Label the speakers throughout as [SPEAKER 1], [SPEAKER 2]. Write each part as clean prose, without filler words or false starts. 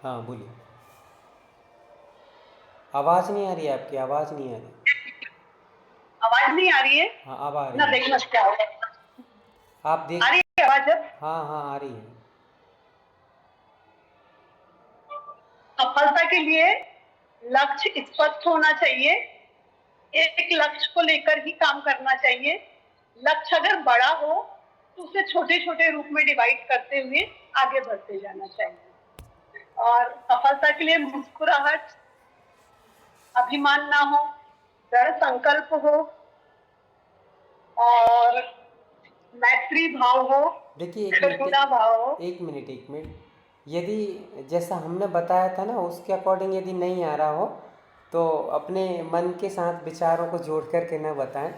[SPEAKER 1] हाँ बोलिए। आवाज़ नहीं आ रही है आपकी, आवाज़ नहीं आ रही।
[SPEAKER 2] आवाज नहीं आ रही है
[SPEAKER 1] हाँ अब आ
[SPEAKER 2] ना,
[SPEAKER 1] रही है।
[SPEAKER 2] देखना क्या होगा।
[SPEAKER 1] आप
[SPEAKER 2] आ
[SPEAKER 1] देख।
[SPEAKER 2] रही है आवाज अब?
[SPEAKER 1] हाँ हाँ आ रही है।
[SPEAKER 2] सफलता के लिए लक्ष्य स्पष्ट होना चाहिए। एक लक्ष्य को लेकर ही काम करना चाहिए। लक्ष्य अगर बड़ा हो तो उसे छोटे छोटे रूप में डिवाइड करते हुए आगे बढ़ते जाना चाहिए। और सफलता के लिए मुस्कुराहट, अभिमान ना हो, दृढ़ संकल्प हो और मैत्री भाव हो,
[SPEAKER 1] देखिए एक मिनट,
[SPEAKER 2] करुणा भाव हो।
[SPEAKER 1] एक मिनट एक मिनट। यदि जैसा हमने बताया था ना उसके अकॉर्डिंग यदि नहीं आ रहा हो तो अपने मन के साथ विचारों को जोड़ करके न बताएं।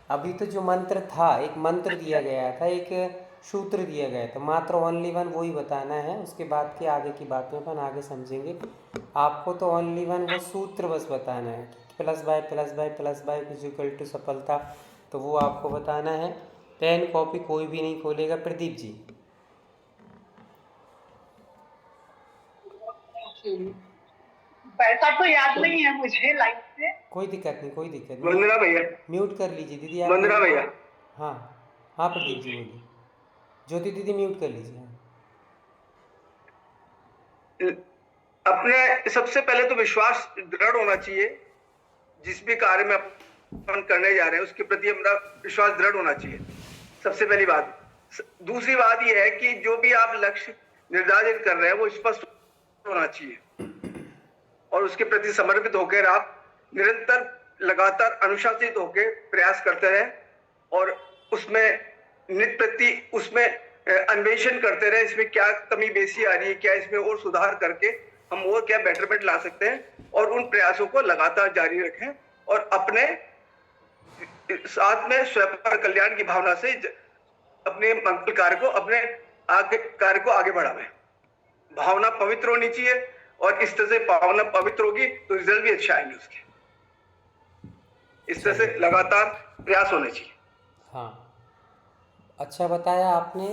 [SPEAKER 1] अभी तो जो मंत्र था, एक मंत्र दिया गया था, एक सूत्र दिया गया था, मात्र ओनली वन वही बताना है। उसके बाद के आगे की बातें अपन आगे समझेंगे। आपको तो ओनली वन वो सूत्र बस बताना है, plus by plus by plus by is equal to सफलता, तो वो आपको बताना है। पेन कॉपी कोई भी नहीं खोलेगा। प्रदीप जी।
[SPEAKER 2] वैसा तो याद नहीं है मुझे लाइन से।
[SPEAKER 1] कोई दिक्कत नहीं, कोई दिक्कत नहीं।
[SPEAKER 3] वंदना भैया,
[SPEAKER 1] म्यूट कर लीजिए दीदी आप
[SPEAKER 3] वंदना
[SPEAKER 1] म्यूट।
[SPEAKER 3] भैया,
[SPEAKER 1] हाँ हाँ प्रदीप जी बोलिए। ज्योति दीदी म्यूट कर लीजिए। हाँ
[SPEAKER 3] अपने सबसे पहले तो विश्वास दृढ़ होना चाहिए। जिस भी कार्य में अपन करने जा रहे हैं उसके प्रति हमारा विश्वास दृढ़ होना चाहिए, सबसे पहली बात। दूसरी बात यह है कि जो भी आप लक्ष्य निर्धारित कर रहे हैं वो स्पष्ट होना चाहिए और उसके प्रति समर्पित होकर आप निरंतर लगातार अनुशासित होकर प्रयास करते रहें और उसमें नित्य प्रति उसमें अन्वेषण करते रहे। इसमें क्या कमी बेसी आ रही है, क्या इसमें और सुधार करके हम और क्या बेटरमेंट ला सकते हैं, और उन प्रयासों को लगातार जारी रखें और अपने साथ में स्वयं पर कल्याण की भावना से अपने मंगल कार्य को, अपने आगे कार्य को आगे बढ़ावें। भावना पवित्र होनी चाहिए और इस तरह से भावना पवित्र होगी तो रिजल्ट भी अच्छा आएंगे उसके। इस तरह से
[SPEAKER 1] चलिए।
[SPEAKER 3] लगातार प्रयास होने चाहिए।
[SPEAKER 1] हाँ अच्छा बताया आपने,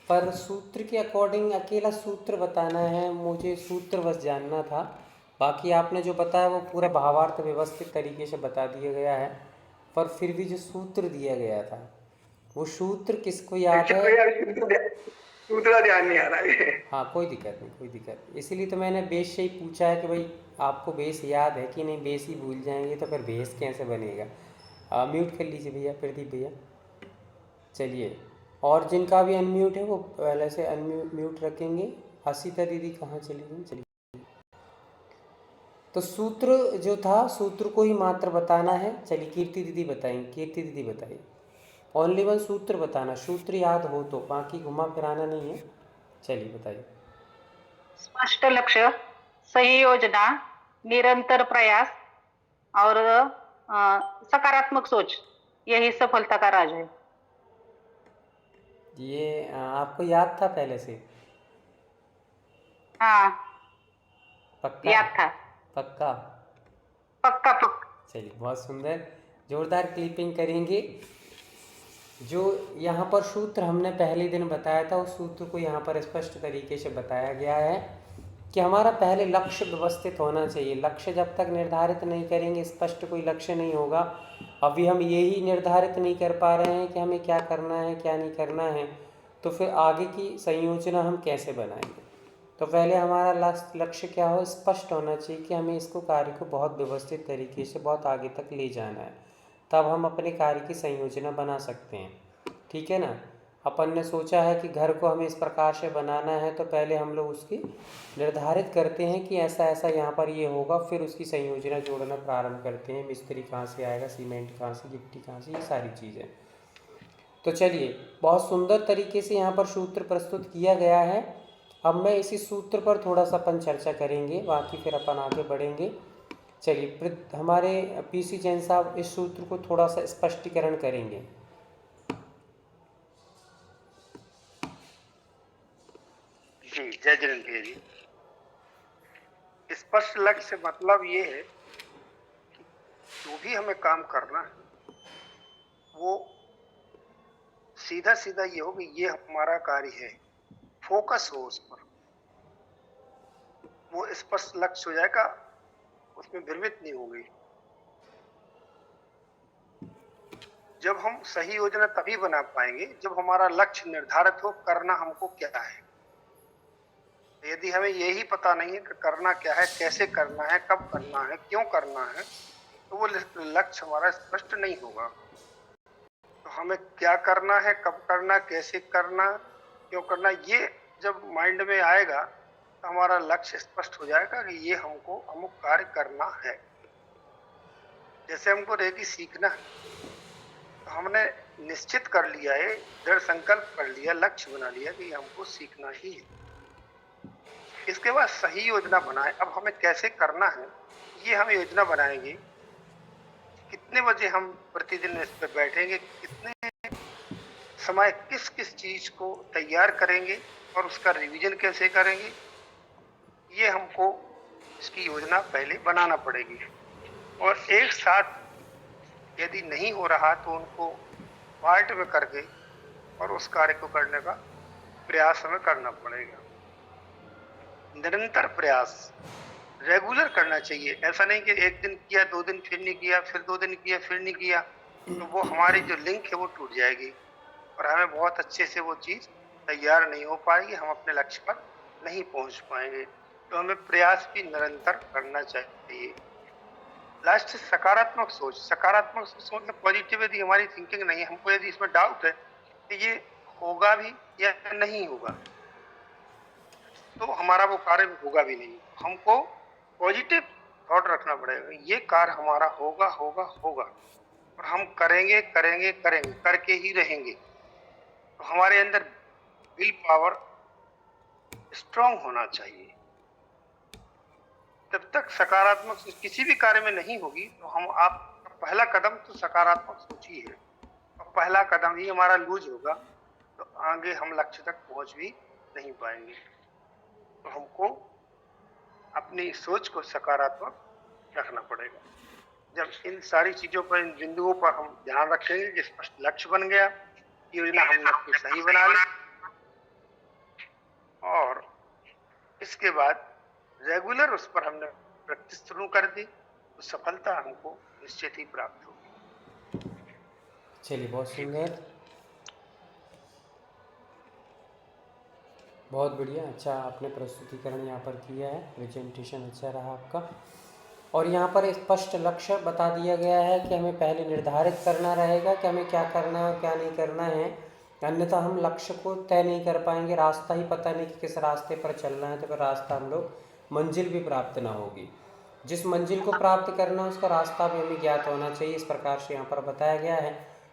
[SPEAKER 1] पर सूत्र के अकॉर्डिंग अकेला सूत्र बताना है, मुझे सूत्र बस जानना था। बाकी आपने जो बताया वो पूरा भावार्थ व्यवस्थित तरीके से बता दिया गया है। पर फिर भी जो सूत्र दिया गया था वो सूत्र किसको याद
[SPEAKER 3] अच्छा
[SPEAKER 1] है?
[SPEAKER 3] भैया, सूत्र ध्यान नहीं आ रहा है।
[SPEAKER 1] हाँ कोई दिक्कत नहीं, कोई दिक्कत नहीं। इसीलिए तो मैंने बेस से ही पूछा है कि भाई आपको बेस याद है कि नहीं। बेस ही भूल जाएंगे तो फिर बेस कैसे बनेगा। म्यूट कर लीजिए भैया, प्रदीप भैया। चलिए, और जिनका भी अनम्यूट है वो पहले से अनम्यूट रखेंगे। हसीता दीदी कहाँ चली गई? चलिए, तो सूत्र जो था सूत्र को ही मात्र बताना है। चलिए कीर्ति दीदी बताएंगे, कीर्ति दीदी बताइए। ओनली वन सूत्र बताना, सूत्र याद हो तो, बाकी घुमा फिराना नहीं है। चलिए बताइए।
[SPEAKER 2] स्पष्ट लक्ष्य, सही योजना, निरंतर प्रयास और सकारात्मक सोच, यही सफलता का राज है।
[SPEAKER 1] ये आपको याद था पहले से?
[SPEAKER 2] हाँ,
[SPEAKER 1] पक्का?
[SPEAKER 2] याद था।
[SPEAKER 1] पक्का?
[SPEAKER 2] पक्का पक्का।
[SPEAKER 1] चलिए बहुत सुंदर, जोरदार क्लिपिंग करेंगे। जो यहाँ पर सूत्र हमने पहले दिन बताया था उस सूत्र को यहाँ पर स्पष्ट तरीके से बताया गया है कि हमारा पहले लक्ष्य व्यवस्थित होना चाहिए। लक्ष्य जब तक निर्धारित नहीं करेंगे, स्पष्ट कोई लक्ष्य नहीं होगा। अभी हम यही निर्धारित नहीं कर पा रहे हैं कि हमें क्या करना है क्या नहीं करना है, तो फिर आगे की संयोजना हम कैसे बनाएंगे। तो पहले हमारा लक्ष्य क्या हो, स्पष्ट होना चाहिए कि हमें इसको कार्य को बहुत व्यवस्थित तरीके से बहुत आगे तक ले जाना है, तब हम अपने कार्य की संयोजना बना सकते हैं। ठीक है ना। अपन ने सोचा है कि घर को हमें इस प्रकार से बनाना है, तो पहले हम लोग उसकी निर्धारित करते हैं कि ऐसा ऐसा यहाँ पर ये होगा, फिर उसकी संयोजना जोड़ना प्रारंभ करते हैं। मिस्त्री कहाँ से आएगा, सीमेंट कहाँ से, गिट्टी कहाँ से, ये सारी चीज़ें। तो चलिए, बहुत सुंदर तरीके से यहाँ पर सूत्र प्रस्तुत किया गया है। अब मैं इसी सूत्र पर थोड़ा सा अपन चर्चा करेंगे, बाकी फिर अपन आगे बढ़ेंगे। चलिए, हमारे पीसी जैन साहब इस सूत्र को थोड़ा सा स्पष्टीकरण करेंगे।
[SPEAKER 4] जी, जय जिनेन्द्र भैया जी। स्पष्ट लक्ष्य से मतलब ये है कि जो भी हमें काम करना है वो सीधा सीधा ये हो कि ये हमारा कार्य है, फोकस हो उस पर, वो स्पष्ट लक्ष्य हो जाएगा, उसमें भ्रमित नहीं होगी। जब हम सही योजना तभी बना पाएंगे जब हमारा लक्ष्य निर्धारित हो, करना हमको क्या है। यदि हमें यही पता नहीं है कि करना क्या है, कैसे करना है, कब करना है, क्यों करना है, तो वो लक्ष्य हमारा स्पष्ट नहीं होगा। तो हमें क्या करना है, कब करना, कैसे करना, क्यों करना, ये जब माइंड में आएगा तो हमारा लक्ष्य स्पष्ट हो जाएगा कि ये हमको अमुक कार्य करना है। जैसे हमको रेकी सीखना है, तो हमने निश्चित कर लिया है, दृढ़ संकल्प कर लिया, लक्ष्य बना लिया कि हमको सीखना ही है। इसके बाद सही योजना बनाए। अब हमें कैसे करना है ये हम योजना बनाएंगे। कितने बजे हम प्रतिदिन इस पर बैठेंगे, कितने समय किस किस चीज को तैयार करेंगे और उसका रिवीजन कैसे करेंगे, ये हमको इसकी योजना पहले बनाना पड़ेगी। और एक साथ यदि नहीं हो रहा तो उनको पार्ट में करके और उस कार्य को करने का प्रयास हमें करना पड़ेगा। निरंतर प्रयास रेगुलर करना चाहिए। ऐसा नहीं कि एक दिन किया, 2 दिन फिर नहीं किया, फिर 2 दिन किया, फिर नहीं किया, तो वो हमारी जो लिंक है वो टूट जाएगी और हमें बहुत अच्छे से वो चीज तैयार नहीं हो पाएगी, हम अपने लक्ष्य पर नहीं पहुंच पाएंगे। तो हमें प्रयास भी निरंतर करना चाहिए। लास्ट, सकारात्मक सोच। सकारात्मक सोच मतलब पॉजिटिव यदि हमारी थिंकिंग नहीं है, हमको यदि इसमें डाउट है कि ये होगा भी या नहीं होगा, तो हमारा वो कार्य होगा भी नहीं। हमको पॉजिटिव थॉट रखना पड़ेगा, ये कार्य हमारा होगा होगा होगा, और हम करेंगे करेंगे करेंगे, करके ही रहेंगे। तो हमारे अंदर विल पावर स्ट्रांग होना चाहिए। जब तक सकारात्मक सोच किसी भी कार्य में नहीं होगी तो हम आप पहला कदम तो सकारात्मक सोच ही है, और पहला कदम ही हमारा लूज होगा तो आगे हम लक्ष्य तक पहुंच भी नहीं पाएंगे। तो हमको अपनी सोच को सकारात्मक रखना पड़ेगा। जब इन सारी चीजों पर, इन बिंदुओं पर हम ध्यान रखेंगे कि स्पष्ट लक्ष्य बन गया, योजना हमने अपनी सही बना ली, और इसके बाद रेगुलर उस पर हमने प्रैक्टिस शुरू कर दी, तो सफलता हमको निश्चित ही प्राप्त होगी।
[SPEAKER 1] चलिए, बहुत सुंदर, बहुत बढ़िया। अच्छा आपने प्रस्तुतिकरण यहाँ पर किया है, प्रेजेंटेशन अच्छा रहा आपका। और यहाँ पर स्पष्ट लक्ष्य बता दिया गया है कि हमें पहले निर्धारित करना रहेगा कि हमें क्या करना है और क्या नहीं करना है, अन्यथा हम लक्ष्य को तय नहीं कर पाएंगे। रास्ता ही पता नहीं कि किस रास्ते पर चलना है, तो फिर रास्ता हम लोग मंजिल भी प्राप्त ना होगी। जिस मंजिल को प्राप्त करना है उसका रास्ता भी हमें ज्ञात होना चाहिए, इस प्रकार से यहाँ पर बताया गया है।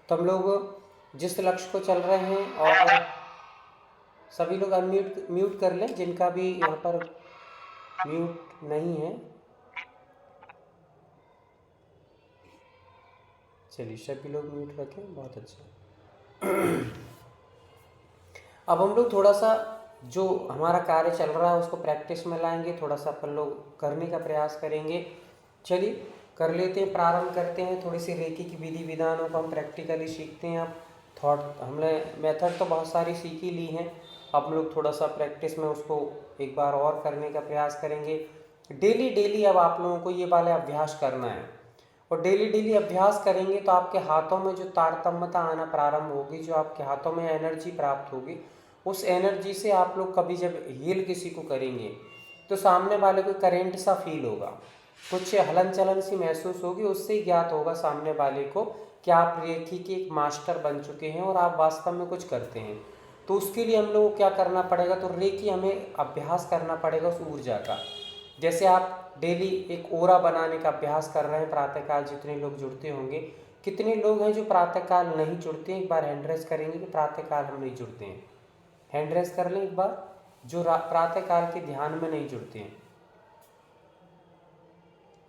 [SPEAKER 1] तो हम लोग जिस लक्ष्य को चल रहे हैं, और सभी लोग म्यूट कर लें जिनका भी यहाँ पर म्यूट नहीं है। चलिए, सभी लोग म्यूट रखें, बहुत अच्छा। अब हम लोग थोड़ा सा जो हमारा कार्य चल रहा है उसको प्रैक्टिस में लाएंगे, थोड़ा सा अपन लोग करने का प्रयास करेंगे। चलिए कर लेते हैं, प्रारंभ करते हैं। थोड़ी सी रेकी की विधि विधानों को हम प्रैक्टिकली सीखते हैं। अब थॉट हमने मेथड तो बहुत सारी सीख ही ली हैं, अब हम लोग थोड़ा सा प्रैक्टिस में उसको एक बार और करने का प्रयास करेंगे। डेली डेली अब आप लोगों को ये वाला अभ्यास करना है, और डेली डेली अभ्यास करेंगे तो आपके हाथों में जो तारतम्यता आना प्रारंभ होगी, जो आपके हाथों में एनर्जी प्राप्त होगी, उस एनर्जी से आप लोग कभी जब हील किसी को करेंगे तो सामने वाले को करेंट सा फील होगा, कुछ हलन चलन सी महसूस होगी। उससे ही ज्ञात होगा सामने वाले को कि आप रेकी के एक मास्टर बन चुके हैं और आप वास्तव में कुछ करते हैं। तो उसके लिए हम लोग को क्या करना पड़ेगा, तो रेकी हमें अभ्यास करना पड़ेगा उस ऊर्जा का। जैसे आप डेली एक ओरा बनाने का अभ्यास कर रहे हैं प्रातःकाल, जितने लोग जुड़ते होंगे। कितने लोग हैं जो प्रातःकाल नहीं जुड़ते हैं? एक बार हैंड रेस करेंगे कि प्रातःकाल हम नहीं जुड़ते हैं। हैंड रेस कर लें एक बार, जो प्रातःकाल के ध्यान में नहीं जुड़ते हैं।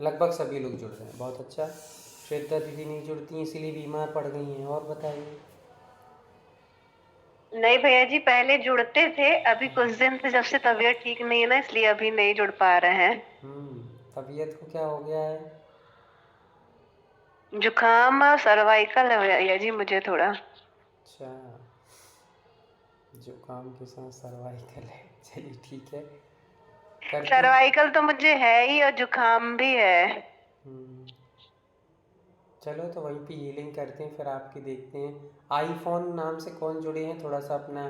[SPEAKER 1] लगभग सभी लोग जुड़ रहे हैं, बहुत अच्छा। श्वेता दीदी नहीं जुड़ती हैं, इसीलिए बीमार पड़ गई हैं। और बताइए।
[SPEAKER 5] नहीं भैया जी, पहले जुड़ते थे, अभी कुछ दिन से जब से तबीयत ठीक नहीं है ना, इसलिए अभी नहीं जुड़ पा रहे हैं।
[SPEAKER 1] तबीयत को क्या हो गया है?
[SPEAKER 5] जुकाम और सर्वाइकल है भैया जी मुझे थोड़ा।
[SPEAKER 1] अच्छा, जुकाम के साथ सर्वाइकल है, चलिए ठीक है। करती?
[SPEAKER 5] सर्वाइकल तो मुझे है ही और जुकाम भी है।
[SPEAKER 1] हम्म, चलो तो वहीं पे हीलिंग करते हैं, फिर आपकी देखते हैं। आईफोन नाम से कौन जुड़े हैं, थोड़ा सा अपना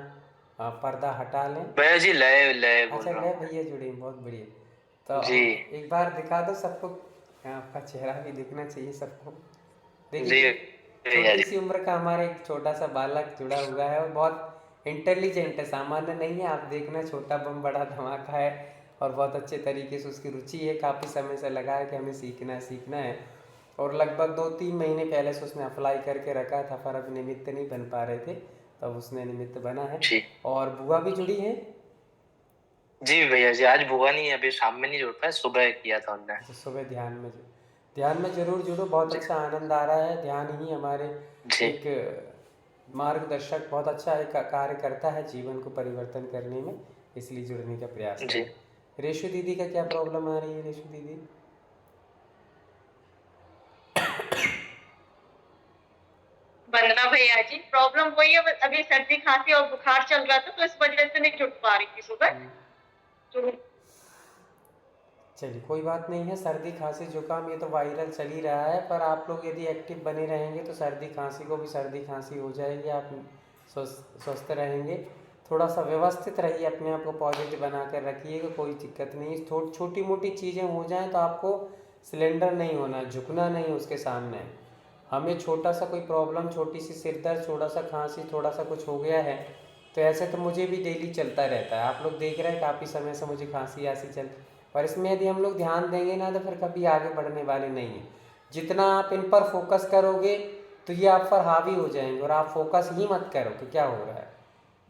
[SPEAKER 1] पर्दा हटा लें।
[SPEAKER 6] भैया जी लय लय बोल
[SPEAKER 1] अच्छा,
[SPEAKER 6] रहा
[SPEAKER 1] ले
[SPEAKER 6] हूँ।
[SPEAKER 1] भैया जुड़े हैं, बहुत बढ़िया। तो
[SPEAKER 6] जी
[SPEAKER 1] एक बार दिखा दो सबको, आपका चेहरा भी दिखना चाहिए सबको। देखिए
[SPEAKER 6] जी
[SPEAKER 1] कि
[SPEAKER 6] भैया
[SPEAKER 1] छोटी
[SPEAKER 6] जी।
[SPEAKER 1] सी उम्र का हमारा एक छोटा सा बालक जुड़ा हुआ है और बहुत इंटेलिजेंट है, सामान्य नहीं है। आप देखना, छोटा बम बड़ा धमाका है और बहुत अच्छे तरीके से उसकी रुचि है, काफ़ी समय से लगा है कि हमें सीखना है। और लगभग 2-3 महीने पहले से उसने अप्लाई करके रखा था, पर अब निमित्त नहीं बन पा रहे थे, तब उसने निमित्त बना है।
[SPEAKER 6] जी
[SPEAKER 1] और बुआ भी जुड़ी है।
[SPEAKER 6] जी भैया जी, आज बुआ नहीं है, अभी शाम में नहीं जुड़ पाया, सुबह किया था उनने।
[SPEAKER 1] अच्छा, सुबह ध्यान में जरूर जुड़ो, बहुत
[SPEAKER 6] जी
[SPEAKER 1] अच्छा आनंद आ रहा है। ध्यान ही हमारे
[SPEAKER 6] जी
[SPEAKER 1] एक मार्गदर्शक, बहुत अच्छा एक कार्य करता है जीवन को परिवर्तन करने में, इसलिए जुड़ने का प्रयास
[SPEAKER 6] जी।
[SPEAKER 1] करें। रेशु दीदी का क्या प्रॉब्लम आ रही है, रेशु दीदी?
[SPEAKER 2] वंदना भैया जी, प्रॉब्लम वही है, अभी सर्दी खांसी और बुखार चल रहा था तो इस वजह से नहीं जुड़ पा रही थी सुबह। तो
[SPEAKER 1] चलिए कोई बात नहीं है, सर्दी खांसी जुकाम ये तो वायरल चल ही रहा है, पर आप लोग यदि एक्टिव बने रहेंगे तो सर्दी खांसी को भी सर्दी खांसी हो जाएगी, आप स्वस्थ रहेंगे। थोड़ा सा व्यवस्थित रहिए, अपने आप को पॉजिटिव बना कर रखिएगा, कोई दिक्कत नहीं है। छोटी मोटी चीज़ें हो जाएं तो आपको सिलेंडर नहीं होना, झुकना नहीं उसके सामने। हमें छोटा सा कोई प्रॉब्लम, छोटी सी सिर दर्द, थोड़ा सा खांसी, थोड़ा सा कुछ हो गया है, तो ऐसे तो मुझे भी डेली चलता रहता है। आप लोग देख रहे हैं काफ़ी समय से मुझे खांसी ऐसी चल, पर इसमें यदि हम लोग ध्यान देंगे ना तो फिर कभी आगे बढ़ने वाले नहीं हैं। जितना आप इन पर फोकस करोगे तो ये आप पर हावी हो जाएंगे, और आप फोकस ही मत करो कि क्या हो रहा है।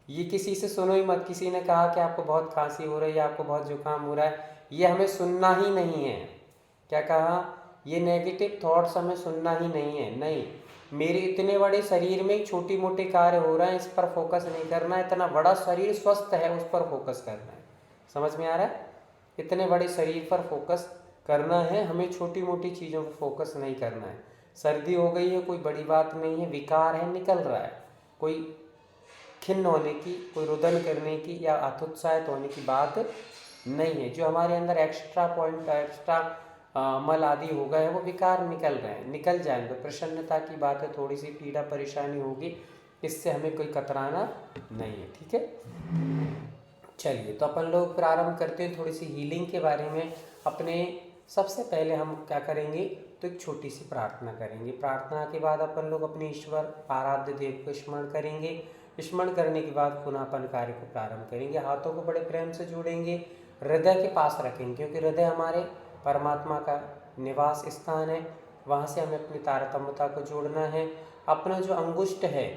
[SPEAKER 1] ये किसी से सुनो ही मत, किसी ने कहा कि आपको बहुत खांसी हो रही है, आपको बहुत जुकाम हो रहा है, ये हमें सुनना ही नहीं है। क्या कहा? ये नेगेटिव थॉट्स हमें सुनना ही नहीं है। नहीं, मेरे इतने बड़े शरीर में छोटी मोटे कार्य हो रहे हैं, इस पर फोकस नहीं करना है। इतना बड़ा शरीर स्वस्थ है, उस पर फोकस करना है। समझ में आ रहा है? इतने बड़े शरीर पर फोकस करना है हमें, छोटी मोटी चीज़ों पर फोकस नहीं करना है। सर्दी हो गई है, कोई बड़ी बात नहीं है, विकार है, निकल रहा है, कोई खिन्न होने की, कोई रुदन करने की या हतोत्साहित होने की बात नहीं है। जो हमारे अंदर एक्स्ट्रा मल आदि हो गए हैं, वो विकार निकल रहे हैं, निकल जाएंगे। प्रसन्नता की बात है, थोड़ी सी पीड़ा परेशानी होगी, इससे हमें कोई कतराना नहीं है। ठीक है, चलिए तो अपन लोग प्रारंभ करते हैं थोड़ी सी हीलिंग के बारे में। अपने सबसे पहले हम क्या करेंगे, तो एक छोटी सी प्रार्थना करेंगे। प्रार्थना के बाद अपन लोग अपने ईश्वर आराध्य देव को स्मरण करेंगे। स्मरण करने के बाद पुनः अपन कार्य को प्रारंभ करेंगे। हाथों को बड़े प्रेम से जोड़ेंगे, हृदय के पास रखेंगे, क्योंकि हृदय हमारे परमात्मा का निवास स्थान है, वहाँ से हमें अपनी तारतम्यता को जोड़ना है। अपना जो अंगुष्ठ है,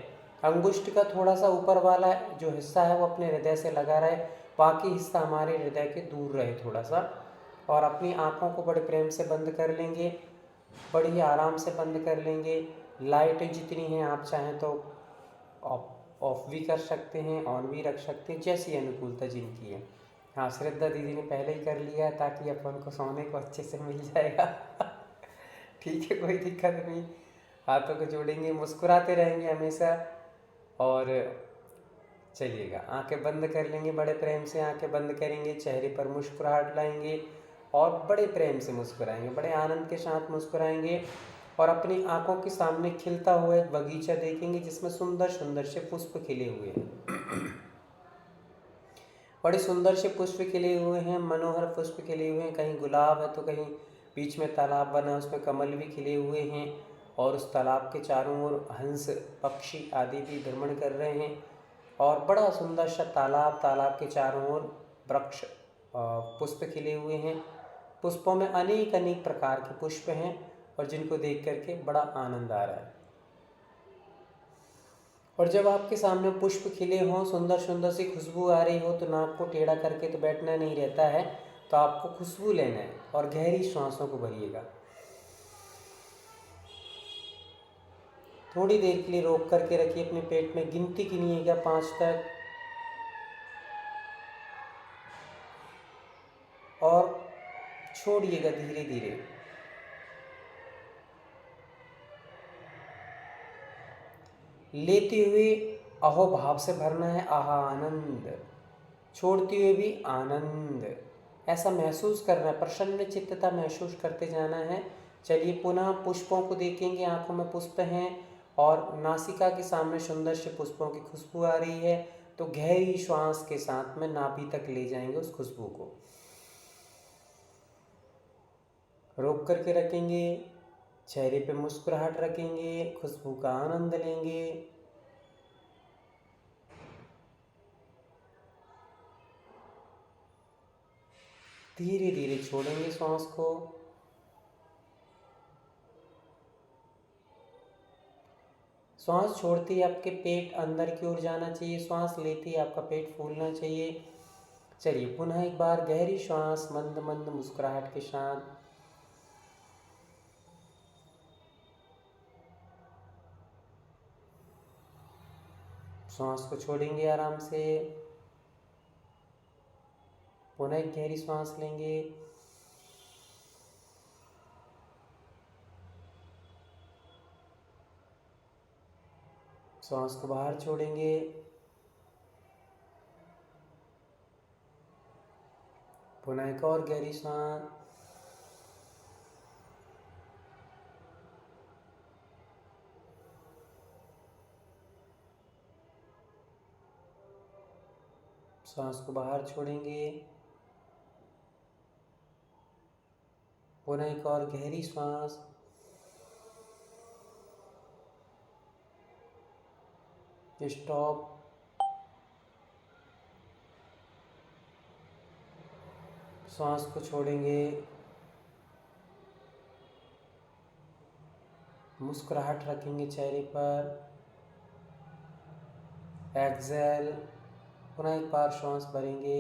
[SPEAKER 1] अंगुष्ठ का थोड़ा सा ऊपर वाला जो हिस्सा है वो अपने हृदय से लगा रहे, बाकी हिस्सा हमारे हृदय के दूर रहे थोड़ा सा। और अपनी आँखों को बड़े प्रेम से बंद कर लेंगे, बड़ी आराम से बंद कर लेंगे। लाइटें जितनी हैं आप चाहें तो ऑफ भी कर सकते हैं, ऑन भी रख सकते हैं, जैसी अनुकूलता जिनकी है। हाँ, श्रद्धा दीदी ने पहले ही कर लिया है ताकि अपन को सोने को अच्छे से मिल जाएगा। ठीक है, कोई दिक्कत नहीं। हाथों को जोड़ेंगे, मुस्कुराते रहेंगे हमेशा। और चलिएगा, आंखें बंद कर लेंगे, बड़े प्रेम से आंखें बंद करेंगे, चेहरे पर मुस्कुराहट लाएंगे और बड़े प्रेम से मुस्कुराएंगे, बड़े आनंद के साथ मुस्कुराएंगे। और अपनी आंखों के सामने खिलता हुआ एक बगीचा देखेंगे जिसमें सुंदर सुंदर से पुष्प खिले हुए हैं। बड़े सुंदर से पुष्प खिले हुए हैं, मनोहर पुष्प खिले हुए हैं। कहीं गुलाब है तो कहीं बीच में तालाब बना, उसमें कमल भी खिले हुए हैं। और उस तालाब के चारों ओर हंस पक्षी आदि भी भ्रमण कर रहे हैं। और बड़ा सुंदर सा तालाब, तालाब के चारों ओर वृक्ष पुष्प खिले हुए हैं। पुष्पों में अनेक अनेक प्रकार के पुष्प हैं और जिनको देख करके बड़ा आनंद आ रहा है। और जब आपके सामने पुष्प खिले हों, सुंदर सुंदर सी खुशबू आ रही हो, तो नाक को टेढ़ा करके तो बैठना नहीं रहता है, तो आपको खुशबू लेना है और गहरी सांसों को भरिएगा। थोड़ी देर के लिए रोक करके रखिए, अपने पेट में गिनती गिनिएगा 5 तक और छोड़िएगा धीरे धीरे। लेते हुए अहोभाव से भरना है, आहा आनंद। छोड़ते हुए भी आनंद। ऐसा महसूस करना है, प्रसन्न चित्तता महसूस करते जाना है। चलिए पुनः पुष्पों को देखेंगे, आंखों में पुष्प हैं और नासिका के सामने सुंदर से पुष्पों की खुशबू आ रही है। तो गहरी श्वास के साथ में नाभि तक ले जाएंगे उस खुशबू को, रोक करके रखेंगे, चेहरे पे मुस्कुराहट रखेंगे, खुशबू का आनंद लेंगे। धीरे धीरे छोड़ेंगे श्वास को। श्वास छोड़ते ही आपके पेट अंदर की ओर जाना चाहिए, श्वास लेते ही आपका पेट फूलना चाहिए। चलिए पुनः एक बार गहरी श्वास, मंद मंद मुस्कुराहट के साथ। श्वास को छोड़ेंगे आराम से। पुनः एक गहरी श्वास लेंगे। श्वास को बाहर छोड़ेंगे। पुनः एक और गहरी सांस। सांस को बाहर छोड़ेंगे। पुनः एक और गहरी सांस। स्टॉप। सांस को छोड़ेंगे। मुस्कुराहट रखेंगे चेहरे पर। एक्सेल। पुनः एक बार श्वास भरेंगे।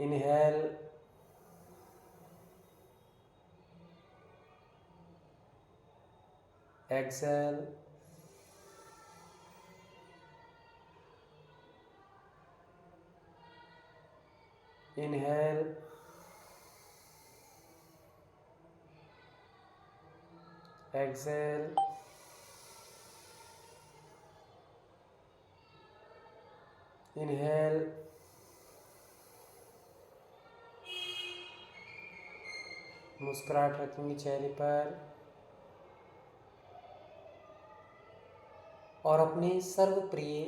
[SPEAKER 1] Inhale. Exhale. Inhale. Exhale. Inhale. मुस्कुराहट रखेंगे चेहरे पर और अपने सर्वप्रिय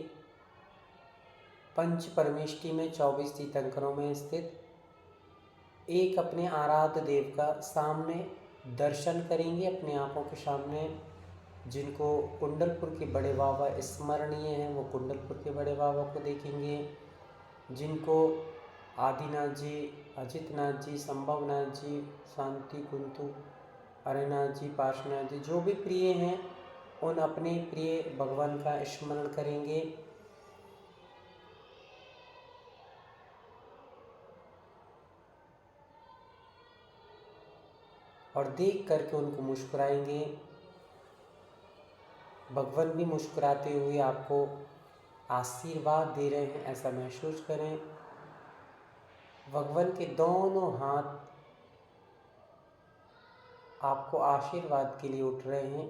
[SPEAKER 1] पंच परमेष्टि में 24 तीर्थंकरों में स्थित एक अपने आराध्य देव का सामने दर्शन करेंगे, अपनी आंखों के सामने। जिनको कुंडलपुर के बड़े बाबा स्मरणीय हैं वो कुंडलपुर के बड़े बाबा को देखेंगे। जिनको आदिनाथ जी, अजितनाथ जी, संभवनाथ जी, शांति कुंतु, अरेनाथ जी, पार्श्वनाथ जी, जो भी प्रिय हैं उन अपने प्रिय भगवान का स्मरण करेंगे। और देख करके उनको मुस्कुराएंगे। भगवान भी मुस्कुराते हुए आपको आशीर्वाद दे रहे हैं, ऐसा महसूस करें। भगवान के दोनों हाथ आपको आशीर्वाद के लिए उठ रहे हैं।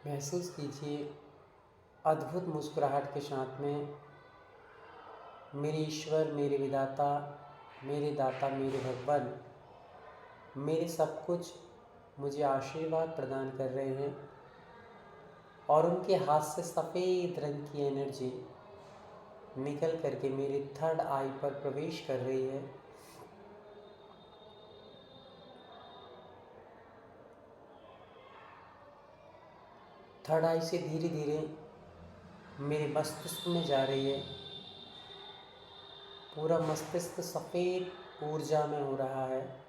[SPEAKER 1] महसूस कीजिए अद्भुत मुस्कुराहट के साथ में, मेरे ईश्वर, मेरे विधाता, मेरे दाता, मेरे भगवान, मेरे सब कुछ मुझे आशीर्वाद प्रदान कर रहे हैं। और उनके हाथ से सफ़ेद रंग की एनर्जी निकल करके मेरे थर्ड आई पर प्रवेश कर रही है। थर्ड आई से धीरे धीरे मेरे मस्तिष्क में जा रही है। पूरा मस्तिष्क सफ़ेद ऊर्जा में हो रहा है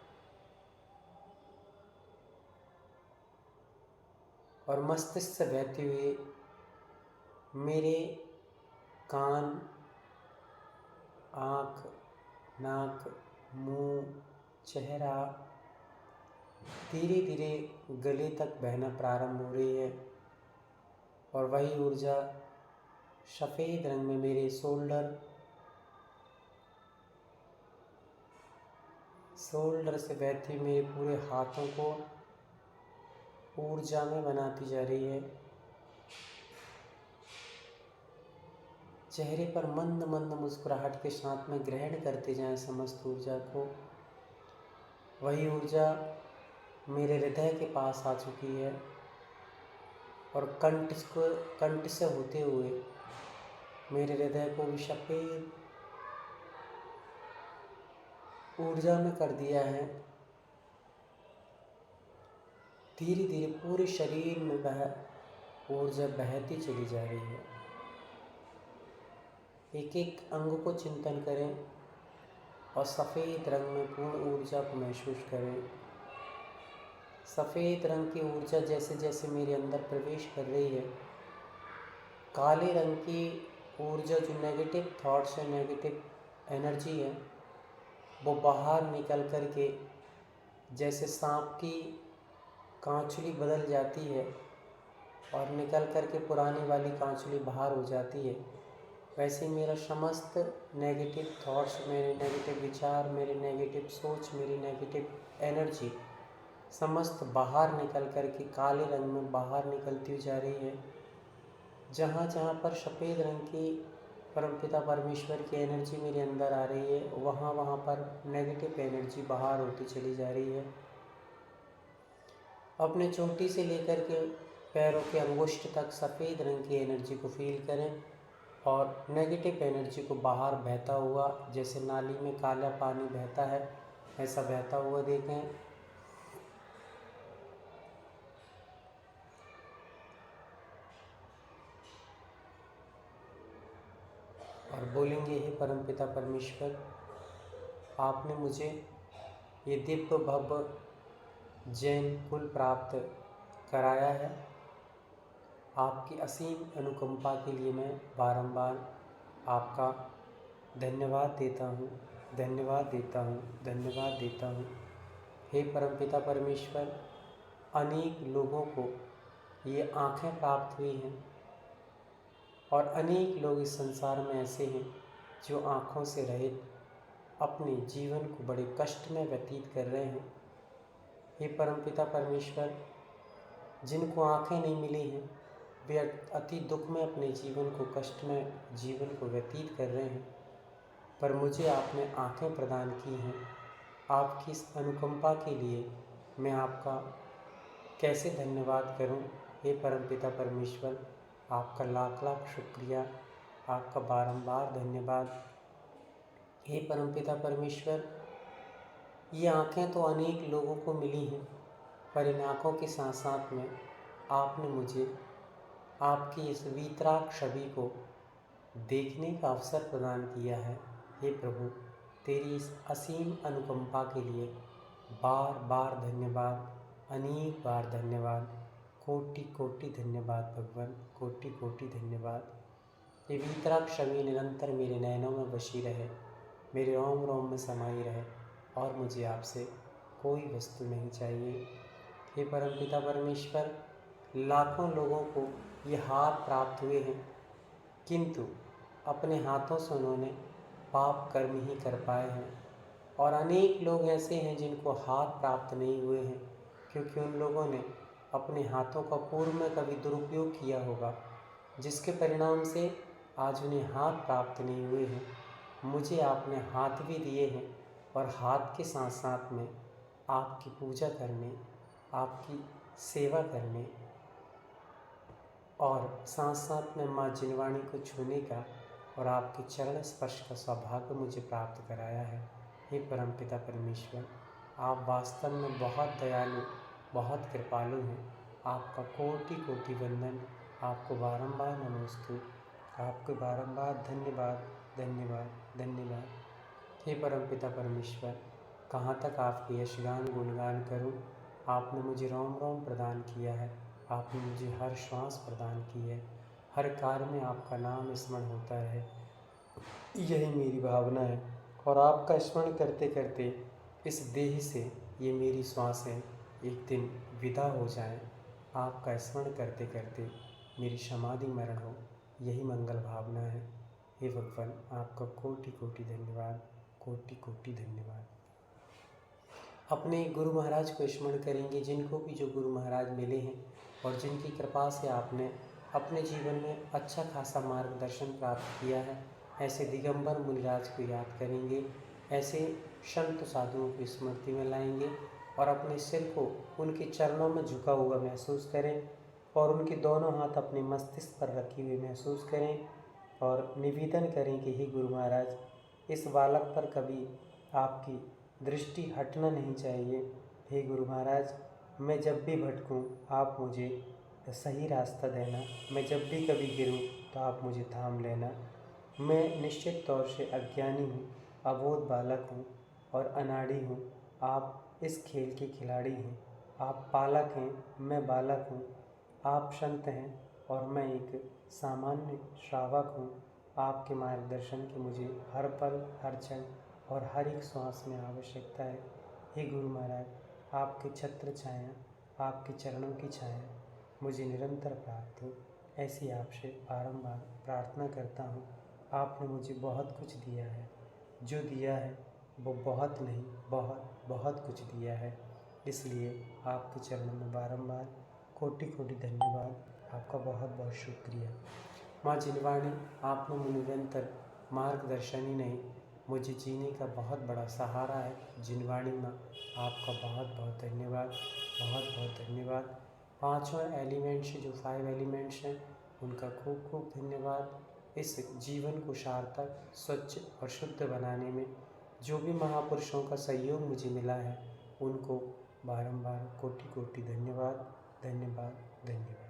[SPEAKER 1] और मस्तिष्क से बहते हुए मेरे कान, आँख, नाक, मुंह, चेहरा धीरे धीरे गले तक बहना प्रारंभ हो रही है। और वही ऊर्जा सफ़ेद रंग में मेरे शोल्डर से बहती मेरे पूरे हाथों को ऊर्जा में बनाती जा रही है। चेहरे पर मंद मंद मुस्कुराहट के साथ में ग्रहण करते जाएं समस्त ऊर्जा को। वही ऊर्जा मेरे हृदय के पास आ चुकी है और कंठ से होते हुए मेरे हृदय को भी सफ़ेद ऊर्जा में कर दिया है। धीरे धीरे पूरे शरीर में वह ऊर्जा बहती चली जा रही है। एक एक अंग को चिंतन करें और सफ़ेद रंग में पूर्ण ऊर्जा को महसूस करें। सफ़ेद रंग की ऊर्जा जैसे जैसे मेरे अंदर प्रवेश कर रही है, काले रंग की ऊर्जा जो नेगेटिव थॉट्स है, नेगेटिव एनर्जी है, वो बाहर निकल कर के जैसे सांप की कांचुली बदल जाती है और निकल कर के पुरानी वाली कांचुली बाहर हो जाती है, वैसे मेरा समस्त नेगेटिव थॉट्स, मेरे नेगेटिव विचार, मेरे नेगेटिव सोच, मेरी नेगेटिव एनर्जी समस्त बाहर निकल कर के काले रंग में बाहर निकलती हुई जा रही है। जहाँ जहाँ पर सफ़ेद रंग की परमपिता परमेश्वर की एनर्जी मेरे अंदर आ रही है, वहाँ वहाँ पर नेगेटिव एनर्जी बाहर होती चली जा रही है। अपने चोटी से लेकर के पैरों के अंगुष्ठ तक सफ़ेद रंग की एनर्जी को फील करें और नेगेटिव एनर्जी को बाहर बहता हुआ, जैसे नाली में काला पानी बहता है, ऐसा बहता हुआ देखें। और बोलेंगे, हे परमपिता परमेश्वर, आपने मुझे ये दिव्य भव्य जैन कुल प्राप्त कराया है। आपकी असीम अनुकंपा के लिए मैं बारंबार आपका धन्यवाद देता हूँ, धन्यवाद देता हूँ, धन्यवाद देता हूँ। हे परमपिता परमेश्वर, अनेक लोगों को ये आँखें प्राप्त हुई हैं और अनेक लोग इस संसार में ऐसे हैं जो आँखों से रहित अपने जीवन को बड़े कष्ट में व्यतीत कर रहे हैं। हे परमपिता परमेश्वर, जिनको आँखें नहीं मिली हैं वे अति दुख में अपने जीवन को, कष्ट में जीवन को व्यतीत कर रहे हैं, पर मुझे आपने आँखें प्रदान की हैं। आपकी इस अनुकंपा के लिए मैं आपका कैसे धन्यवाद करूं। हे परमपिता परमेश्वर, आपका लाख लाख शुक्रिया, आपका बारंबार धन्यवाद। हे परमपिता परमेश्वर, ये आँखें तो अनेक लोगों को मिली हैं, पर इन आँखों के साथ साथ में आपने मुझे आपकी इस वीतराग छवि को देखने का अवसर प्रदान किया है। हे प्रभु, तेरी इस असीम अनुकंपा के लिए बार बार धन्यवाद, अनेक बार धन्यवाद, कोटि कोटि धन्यवाद भगवान, कोटि कोटि धन्यवाद। ये वीतराग छवि निरंतर मेरे नयनों में बसी रहे, मेरे रोम रोम में समाई रहे और मुझे आपसे कोई वस्तु नहीं चाहिए। हे परमपिता परमेश्वर, लाखों लोगों को ये हाथ प्राप्त हुए हैं, किंतु अपने हाथों से उन्होंने पाप कर्म ही कर पाए हैं। और अनेक लोग ऐसे हैं जिनको हाथ प्राप्त नहीं हुए हैं, क्योंकि उन लोगों ने अपने हाथों का पूर्व में कभी दुरुपयोग किया होगा, जिसके परिणाम से आज उन्हें हाथ प्राप्त नहीं हुए हैं। मुझे आपने हाथ भी दिए हैं और हाथ के साथ साथ में आपकी पूजा करने, आपकी सेवा करने और साथ साथ में माँ जिनवाणी को छूने का और आपके चरण स्पर्श का सौभाग्य मुझे प्राप्त कराया है। हे परमपिता परमेश्वर, आप वास्तव में बहुत दयालु, बहुत कृपालु हैं। आपका कोटि कोटि वंदन, आपको बारंबार नमोस्तु, आपको बारंबार धन्यवाद, धन्यवाद, धन्यवाद। हे परमपिता परमेश्वर, कहाँ तक आपके यशगान गुणगान करूँ। आपने मुझे रोम रोम प्रदान किया है, आपने मुझे हर श्वास प्रदान की है, हर कार्य में आपका नाम स्मरण होता है, यही मेरी भावना है। और आपका स्मरण करते करते इस देह से ये मेरी श्वासें एक दिन विदा हो जाएं। आपका स्मरण करते करते मेरी समाधि मरण हो, यही मंगल भावना है। हे भगवान, आपका कोटि कोटि धन्यवाद, कोटि कोटि धन्यवाद। अपने गुरु महाराज को स्मरण करेंगे, जिनको भी जो गुरु महाराज मिले हैं और जिनकी कृपा से आपने अपने जीवन में अच्छा खासा मार्गदर्शन प्राप्त किया है, ऐसे दिगंबर मुनिराज को याद करेंगे, ऐसे संत साधुओं की स्मृति में लाएंगे और अपने सिर को उनके चरणों में झुका हुआ महसूस करें और उनके दोनों हाथ अपने मस्तिष्क पर रखे हुए महसूस करें और निवेदन करें कि हे गुरु महाराज, इस बालक पर कभी आपकी दृष्टि हटना नहीं चाहिए। हे गुरु महाराज, मैं जब भी भटकूं आप मुझे सही रास्ता देना, मैं जब भी कभी गिरूं तो आप मुझे थाम लेना। मैं निश्चित तौर से अज्ञानी हूँ, अबोध बालक हूँ और अनाड़ी हूँ। आप इस खेल के खिलाड़ी हैं, आप पालक हैं, मैं बालक हूँ। आप संत हैं और मैं एक सामान्य श्रावक हूँ। आपके मार्गदर्शन की मुझे हर पल, हर क्षण और हर एक श्वास में आवश्यकता है। हे गुरु महाराज, आपके छत्र छाया, आपके चरणों की छाया मुझे निरंतर प्राप्त हो, ऐसी आपसे बारंबार प्रार्थना करता हूँ। आपने मुझे बहुत कुछ दिया है, जो दिया है वो बहुत नहीं, बहुत बहुत कुछ दिया है। इसलिए आपके चरणों में बारंबार कोटि कोटि धन्यवाद, आपका बहुत बहुत शुक्रिया। माँ जिनवाणी, आपने मुझे निरंतर मार्गदर्शन ही नहीं, मुझे जीने का बहुत बड़ा सहारा है। जिनवाणी माँ, आपका बहुत बहुत धन्यवाद, बहुत बहुत धन्यवाद। पांचों एलिमेंट्स जो 5 एलिमेंट्स हैं उनका खूब खूब धन्यवाद। इस जीवन को सार्थक, स्वच्छ और शुद्ध बनाने में जो भी महापुरुषों का सहयोग मुझे मिला है उनको बारंबार कोटि कोटि धन्यवाद, धन्यवाद, धन्यवाद।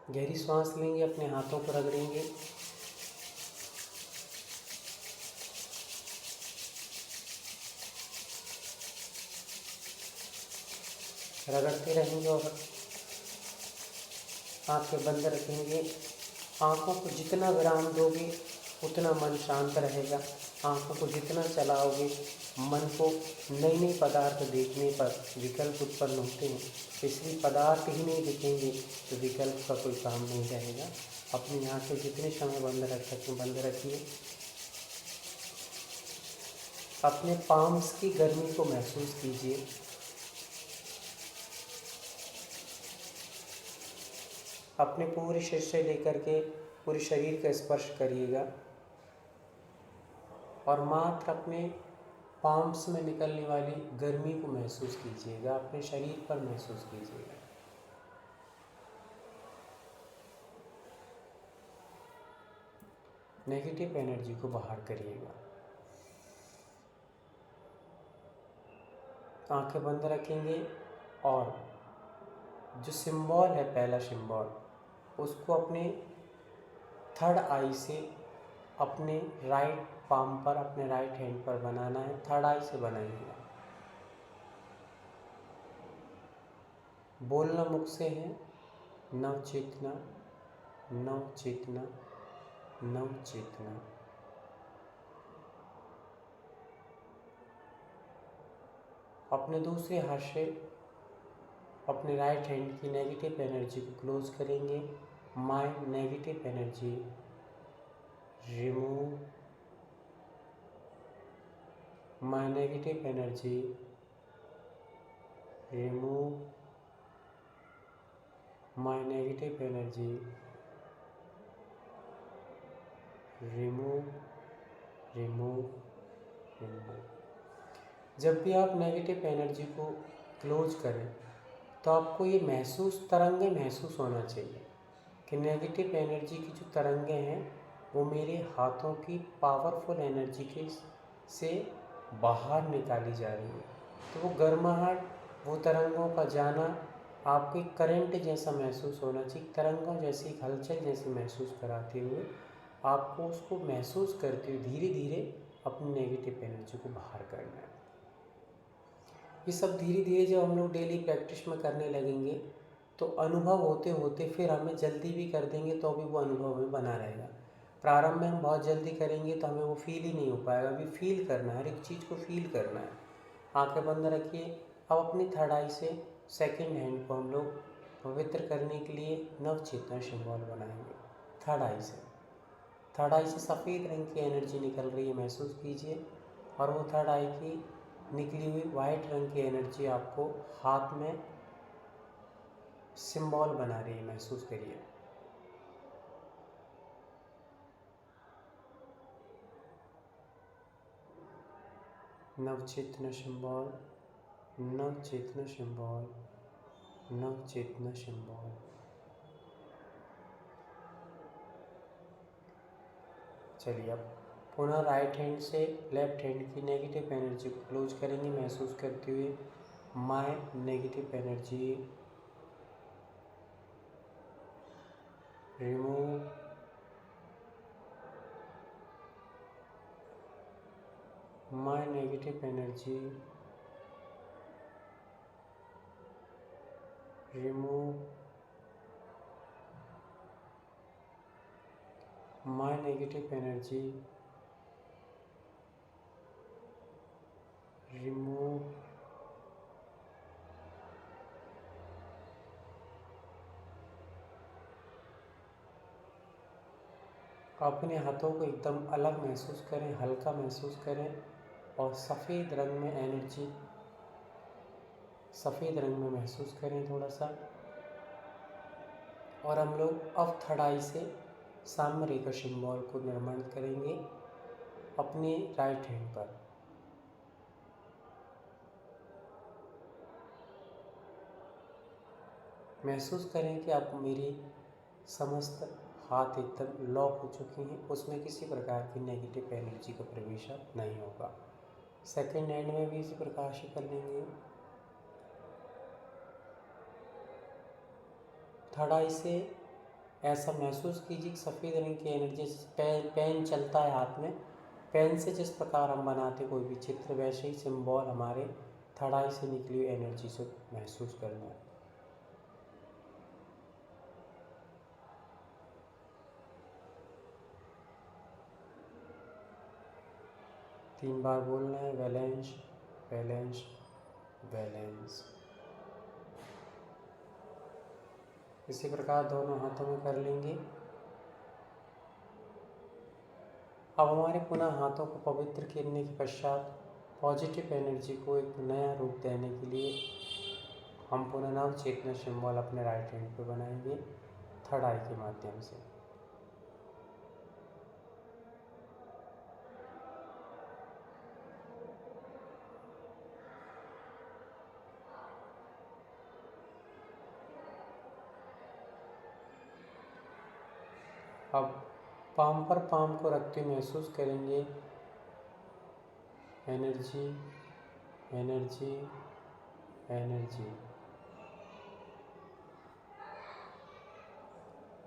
[SPEAKER 1] गहरी सांस लेंगे, अपने हाथों को रगड़ेंगे। रगड़ते रहेंगे और आंखें बंद रखेंगे। आंखों को जितना विराम दोगे उतना मन शांत रहेगा। आंखों को जितना चलाओगे मन को नई नई पदार्थ देखने पर विकल्प उत्पन्न होते हैं, इसलिए पदार्थ ही नहीं दिखेंगे तो विकल्प का कोई काम नहीं रहेगा। अपनी आंखें जितने समय बंद रख सकें बंद रखिए। अपने पाम्स की गर्मी को महसूस कीजिए। अपने पूरे सिर से लेकर के पूरे शरीर का स्पर्श करिएगा और मात्र अपने पाम्स में निकलने वाली गर्मी को महसूस कीजिएगा, अपने शरीर पर महसूस कीजिएगा। नेगेटिव एनर्जी को बाहर करिएगा। आंखें बंद रखेंगे और जो सिंबल है, पहला सिंबल, उसको अपने थर्ड आई से अपने राइट पाम पर, अपने राइट हैंड पर बनाना है। थर्ड आई से बनाइएगा। बोलना मुख से है, नव चेतना, नव चेतना, नव चेतना। अपने दूसरे हाथ से अपने राइट हैंड की नेगेटिव एनर्जी को क्लोज करेंगे। My negative energy remove, my negative energy remove, my negative energy remove, remove, remove. जब भी आप नेगेटिव एनर्जी को क्लोज करें तो आपको ये महसूस, तरंगे महसूस होना चाहिए कि नेगेटिव एनर्जी की जो तरंगे हैं वो मेरे हाथों की पावरफुल एनर्जी के से बाहर निकाली जा रही है। तो वो गर्माहट, वो तरंगों का जाना आपको एक करंट जैसा महसूस होना चाहिए। तरंगों जैसी हलचल जैसी महसूस कराते हुए आपको उसको महसूस करते हुए धीरे धीरे अपनी नेगेटिव एनर्जी को बाहर करना है। ये सब धीरे धीरे जब हम लोग डेली प्रैक्टिस में करने लगेंगे तो अनुभव होते होते फिर हमें जल्दी भी कर देंगे तो भी वो अनुभव में बना रहेगा। प्रारंभ में हम बहुत जल्दी करेंगे तो हमें वो फील ही नहीं हो पाएगा। अभी फील करना है, हर एक चीज़ को फील करना है। आंखें बंद रखिए। अब अपनी थर्ड आई से सेकंड हैंड को हम लोग पवित्र करने के लिए नव चेतना सिंबल बनाएंगे। थर्ड आई से, थर्ड आई से सफ़ेद रंग की एनर्जी निकल रही है, महसूस कीजिए। और वो थर्ड आई की निकली हुई वाइट रंग की एनर्जी आपको हाथ में सिंबल बना रही है, महसूस करिए। नवचेतना सिंबल, नवचेतना सिंबल, नवचेतना सिंबल। चलिए अब पुनः राइट हैंड से लेफ्ट हैंड की नेगेटिव एनर्जी को क्लोज करेंगे, महसूस करते हुए my negative energy remove, my negative energy remove, my negative energy remove अपने हाथों को एकदम अलग महसूस करें, हल्का महसूस करें और सफ़ेद रंग में एनर्जी, सफ़ेद रंग में महसूस करें थोड़ा सा। और हम लोग अब थर्ड आई से साम्य रेखा सिंबल को निर्माण करेंगे अपने राइट हैंड पर। महसूस करें कि आप मेरी समस्त हाथ एकदम लॉक हो चुकी हैं, उसमें किसी प्रकार की नेगेटिव एनर्जी का प्रवेश नहीं होगा। सेकंड हैंड में भी इसी प्रकार से कर लेंगे। थर्ड आई से ऐसा महसूस कीजिए कि सफ़ेद रंग की एनर्जी, पेन चलता है हाथ में, पेन से जिस प्रकार हम बनाते कोई भी चित्र, वैसे ही सिंबल हमारे थर्ड आई से निकली हुई एनर्जी से महसूस करना है। तीन बार बोलना है, बैलेंस बैलेंस बैलेंस। इसी प्रकार दोनों हाथों में कर लेंगे। अब हमारे पुनः हाथों को पवित्र करने के पश्चात पॉजिटिव एनर्जी को एक नया रूप देने के लिए हम पुनः नव चेतना सिंबल अपने राइट हैंड पे बनाएंगे थर्ड आई के माध्यम से। अब पाम पर पाम को रखते महसूस करेंगे एनर्जी एनर्जी एनर्जी।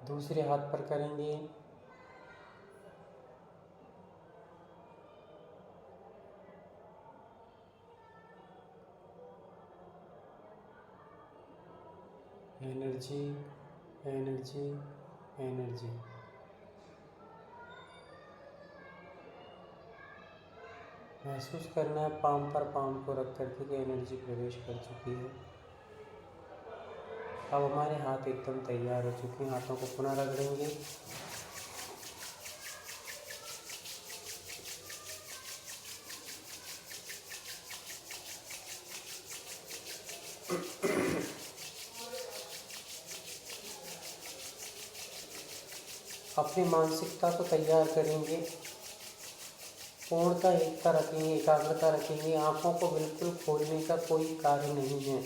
[SPEAKER 1] दूसरे हाथ पर करेंगे एनर्जी एनर्जी एनर्जी। महसूस करना है पाम पर पाम को रख करके कि एनर्जी प्रवेश कर चुकी है। अब हमारे हाथ एकदम तैयार हो चुके हैं, हाथों को पुनः रख देंगे। अपनी मानसिकता को तैयार करेंगे, पूर्णतः एकता रखेंगे, एकाग्रता रखेंगे। आँखों को बिल्कुल खोलने का कोई कार्य नहीं है।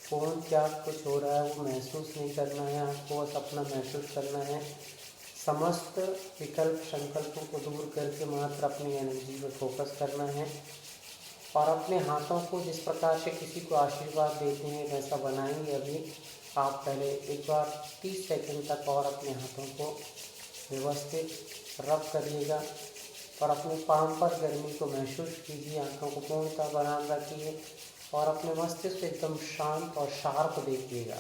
[SPEAKER 1] पूर्ण त्याग कुछ हो रहा है वो महसूस नहीं करना है, आपको बस अपना महसूस करना है। समस्त विकल्प संकल्पों को दूर करके मात्र अपनी एनर्जी पर फोकस करना है और अपने हाथों को जिस प्रकार से किसी को आशीर्वाद देते हैं वैसा बनाएंगे। अभी आप पहले एक बार 30 सेकंड तक और अपने हाथों को व्यवस्थित रब करिएगा और अपने पाम पर गर्मी को महसूस कीजिए। आंखों को पूर्णतः बंद रखिए और अपने मस्तिष्क एकदम शांत और शार्प देखिएगा।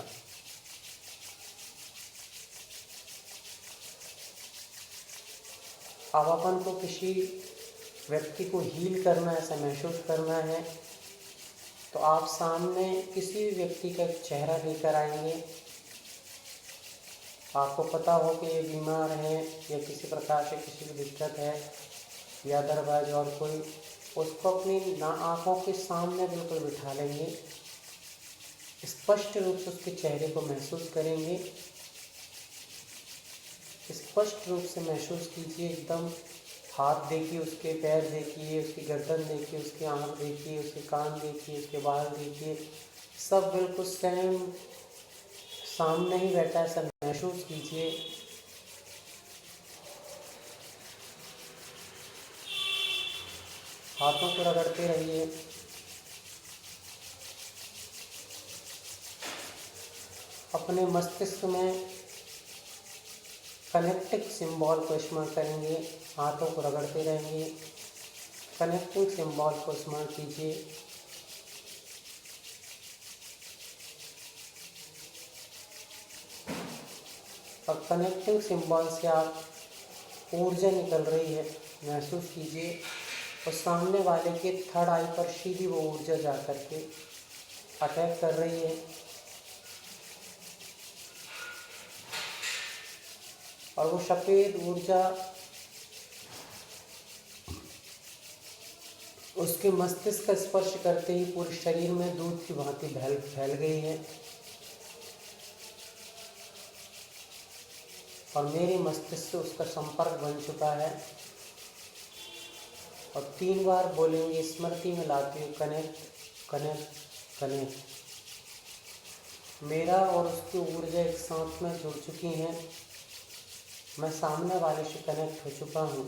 [SPEAKER 1] अब अपन को किसी व्यक्ति को हील करना है, ऐसा महसूस करना है, तो आप सामने किसी भी व्यक्ति का चेहरा लेकर आएंगे। आपको पता हो कि ये बीमार है या किसी प्रकार से किसी की दिक्कत है या अदरवाइज और कोई, उसको अपनी आँखों के सामने बिल्कुल बिठा लेंगे स्पष्ट रूप से उसके चेहरे को महसूस करेंगे। स्पष्ट रूप से महसूस कीजिए, एकदम हाथ देखिए, उसके पैर देखिए, उसकी गर्दन देखिए, उसकी आँख देखिए, उसके कान देखिए, उसके बाल देखिए, सब बिल्कुल सेम सामने ही बैठा है, सब महसूस कीजिए। हाथों को रगड़ते रहिए। अपने मस्तिष्क में कनेक्टिंग सिंबल को स्मरण करेंगे, हाथों को रगड़ते रहेंगे, कनेक्टिंग सिंबल को स्मरण कीजिए। और कनेक्टिंग सिंबल से आप ऊर्जा निकल रही है महसूस कीजिए, और सामने वाले के थर्ड आई पर सीधी वो ऊर्जा जा करके अटैक कर रही है। और वो सफ़ेद ऊर्जा उसके मस्तिष्क का स्पर्श करते ही पूरे शरीर में दूध की भांति फैल गई है। और मेरे मस्तिष्क से उसका संपर्क बन चुका है। और 3 बार बोलेंगे स्मृति में लाते हुए, कनेक्ट कनेक्ट कनेक्ट। मेरा और उसकी ऊर्जा एक साथ में जुड़ चुकी हैं, मैं सामने वाले से कनेक्ट हो चुका हूँ।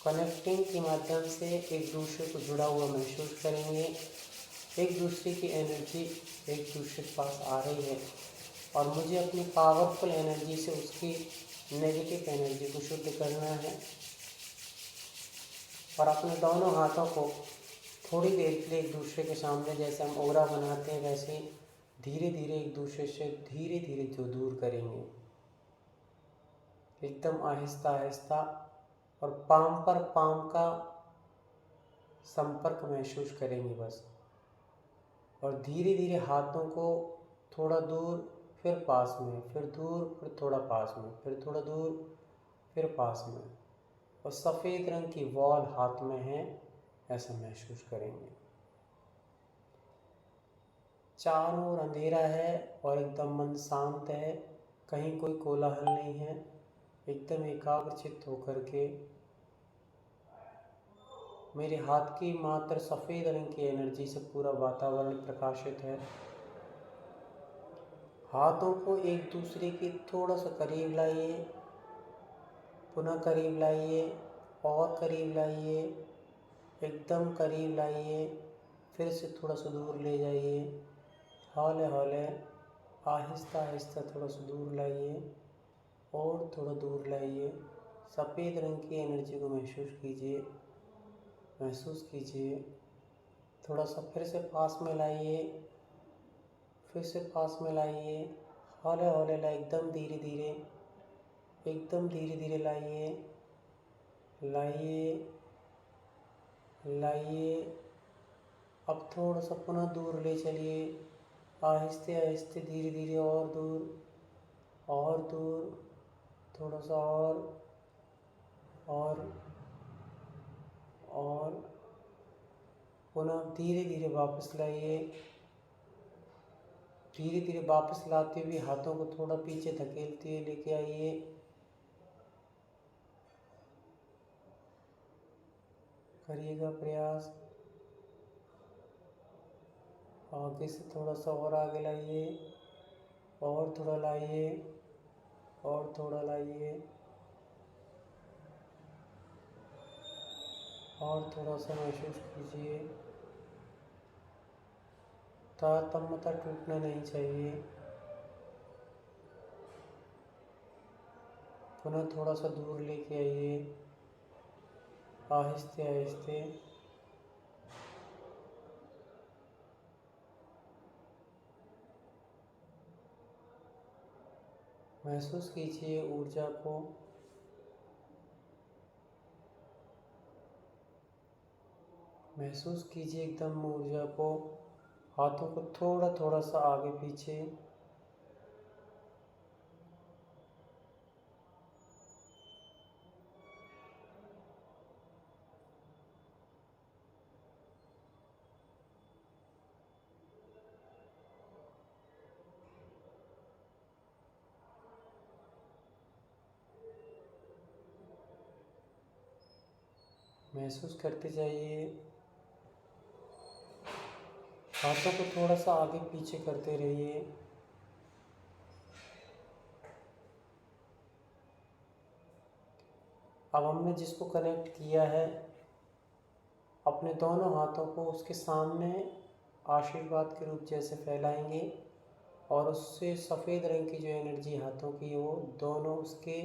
[SPEAKER 1] कनेक्टिंग के माध्यम से एक दूसरे को जुड़ा हुआ महसूस करेंगे, एक दूसरे की एनर्जी एक दूसरे के पास आ रही है, और मुझे अपनी पावरफुल एनर्जी से उसकी नेगेटिव एनर्जी को शुद्ध करना है। और अपने दोनों हाथों को थोड़ी देर के लिए एक दूसरे के सामने, जैसे हम ओरा बनाते हैं वैसे धीरे धीरे एक दूसरे से धीरे धीरे जो दूर करेंगे, एकदम आहिस्ता आहिस्ता, और पाम पर पाम का संपर्क महसूस करेंगे बस। और धीरे धीरे हाथों को थोड़ा दूर, फिर पास में, फिर दूर, फिर थोड़ा पास में, फिर थोड़ा दूर, फिर पास में, और सफ़ेद रंग की वॉल हाथ में है ऐसा महसूस करेंगे। चारों ओर अंधेरा है और एकदम मन शांत है, कहीं कोई कोलाहल नहीं है। एकदम एकाग्रचित्त होकर के मेरे हाथ की मात्र सफ़ेद रंग की एनर्जी से पूरा वातावरण प्रकाशित है। हाथों को एक दूसरे के थोड़ा सा करीब लाइए, पुनः करीब लाइए, और करीब लाइए, एकदम करीब लाइए, फिर से थोड़ा सा दूर ले जाइए, हौले हौले, आहिस्ता आहिस्ता थोड़ा सा दूर लाइए, और थोड़ा दूर लाइए। सफ़ेद रंग की एनर्जी को महसूस कीजिए, महसूस कीजिए। थोड़ा सा फिर से पास में लाइए, फिर से पास में लाइए, हौले हौले लाइए, एकदम धीरे धीरे, एकदम धीरे धीरे लाइए, लाइए, लाइए। अब थोड़ा सा पुनः दूर ले चलिए, आहिस्ते आहिस्ते, धीरे धीरे, और दूर, और दूर, थोड़ा सा और पुनः धीरे धीरे वापस लाइए। धीरे धीरे वापस लाते हुए हाथों को थोड़ा पीछे धकेलते हुए लेके आइए। करिएगा प्रयास। आगे से थोड़ा सा और आगे लाइए, और थोड़ा लाइए, और थोड़ा लाइए, और थोड़ा सा महसूस कीजिए। तारतम्यता टूटना नहीं चाहिए। पुनः थोड़ा सा दूर लेके आइए, आहिस्ते आहिस्ते। महसूस कीजिए ऊर्जा को। महसूस कीजिए एकदम ऊर्जा को। हाथों को थोड़ा थोड़ा सा आगे पीछे, महसूस करते जाइए। हाथों को थोड़ा सा आगे पीछे करते रहिए। अब हमने जिसको कनेक्ट किया है, अपने दोनों हाथों को उसके सामने आशीर्वाद के रूप जैसे फैलाएंगे और उससे सफ़ेद रंग की जो एनर्जी हाथों की है वो दोनों उसके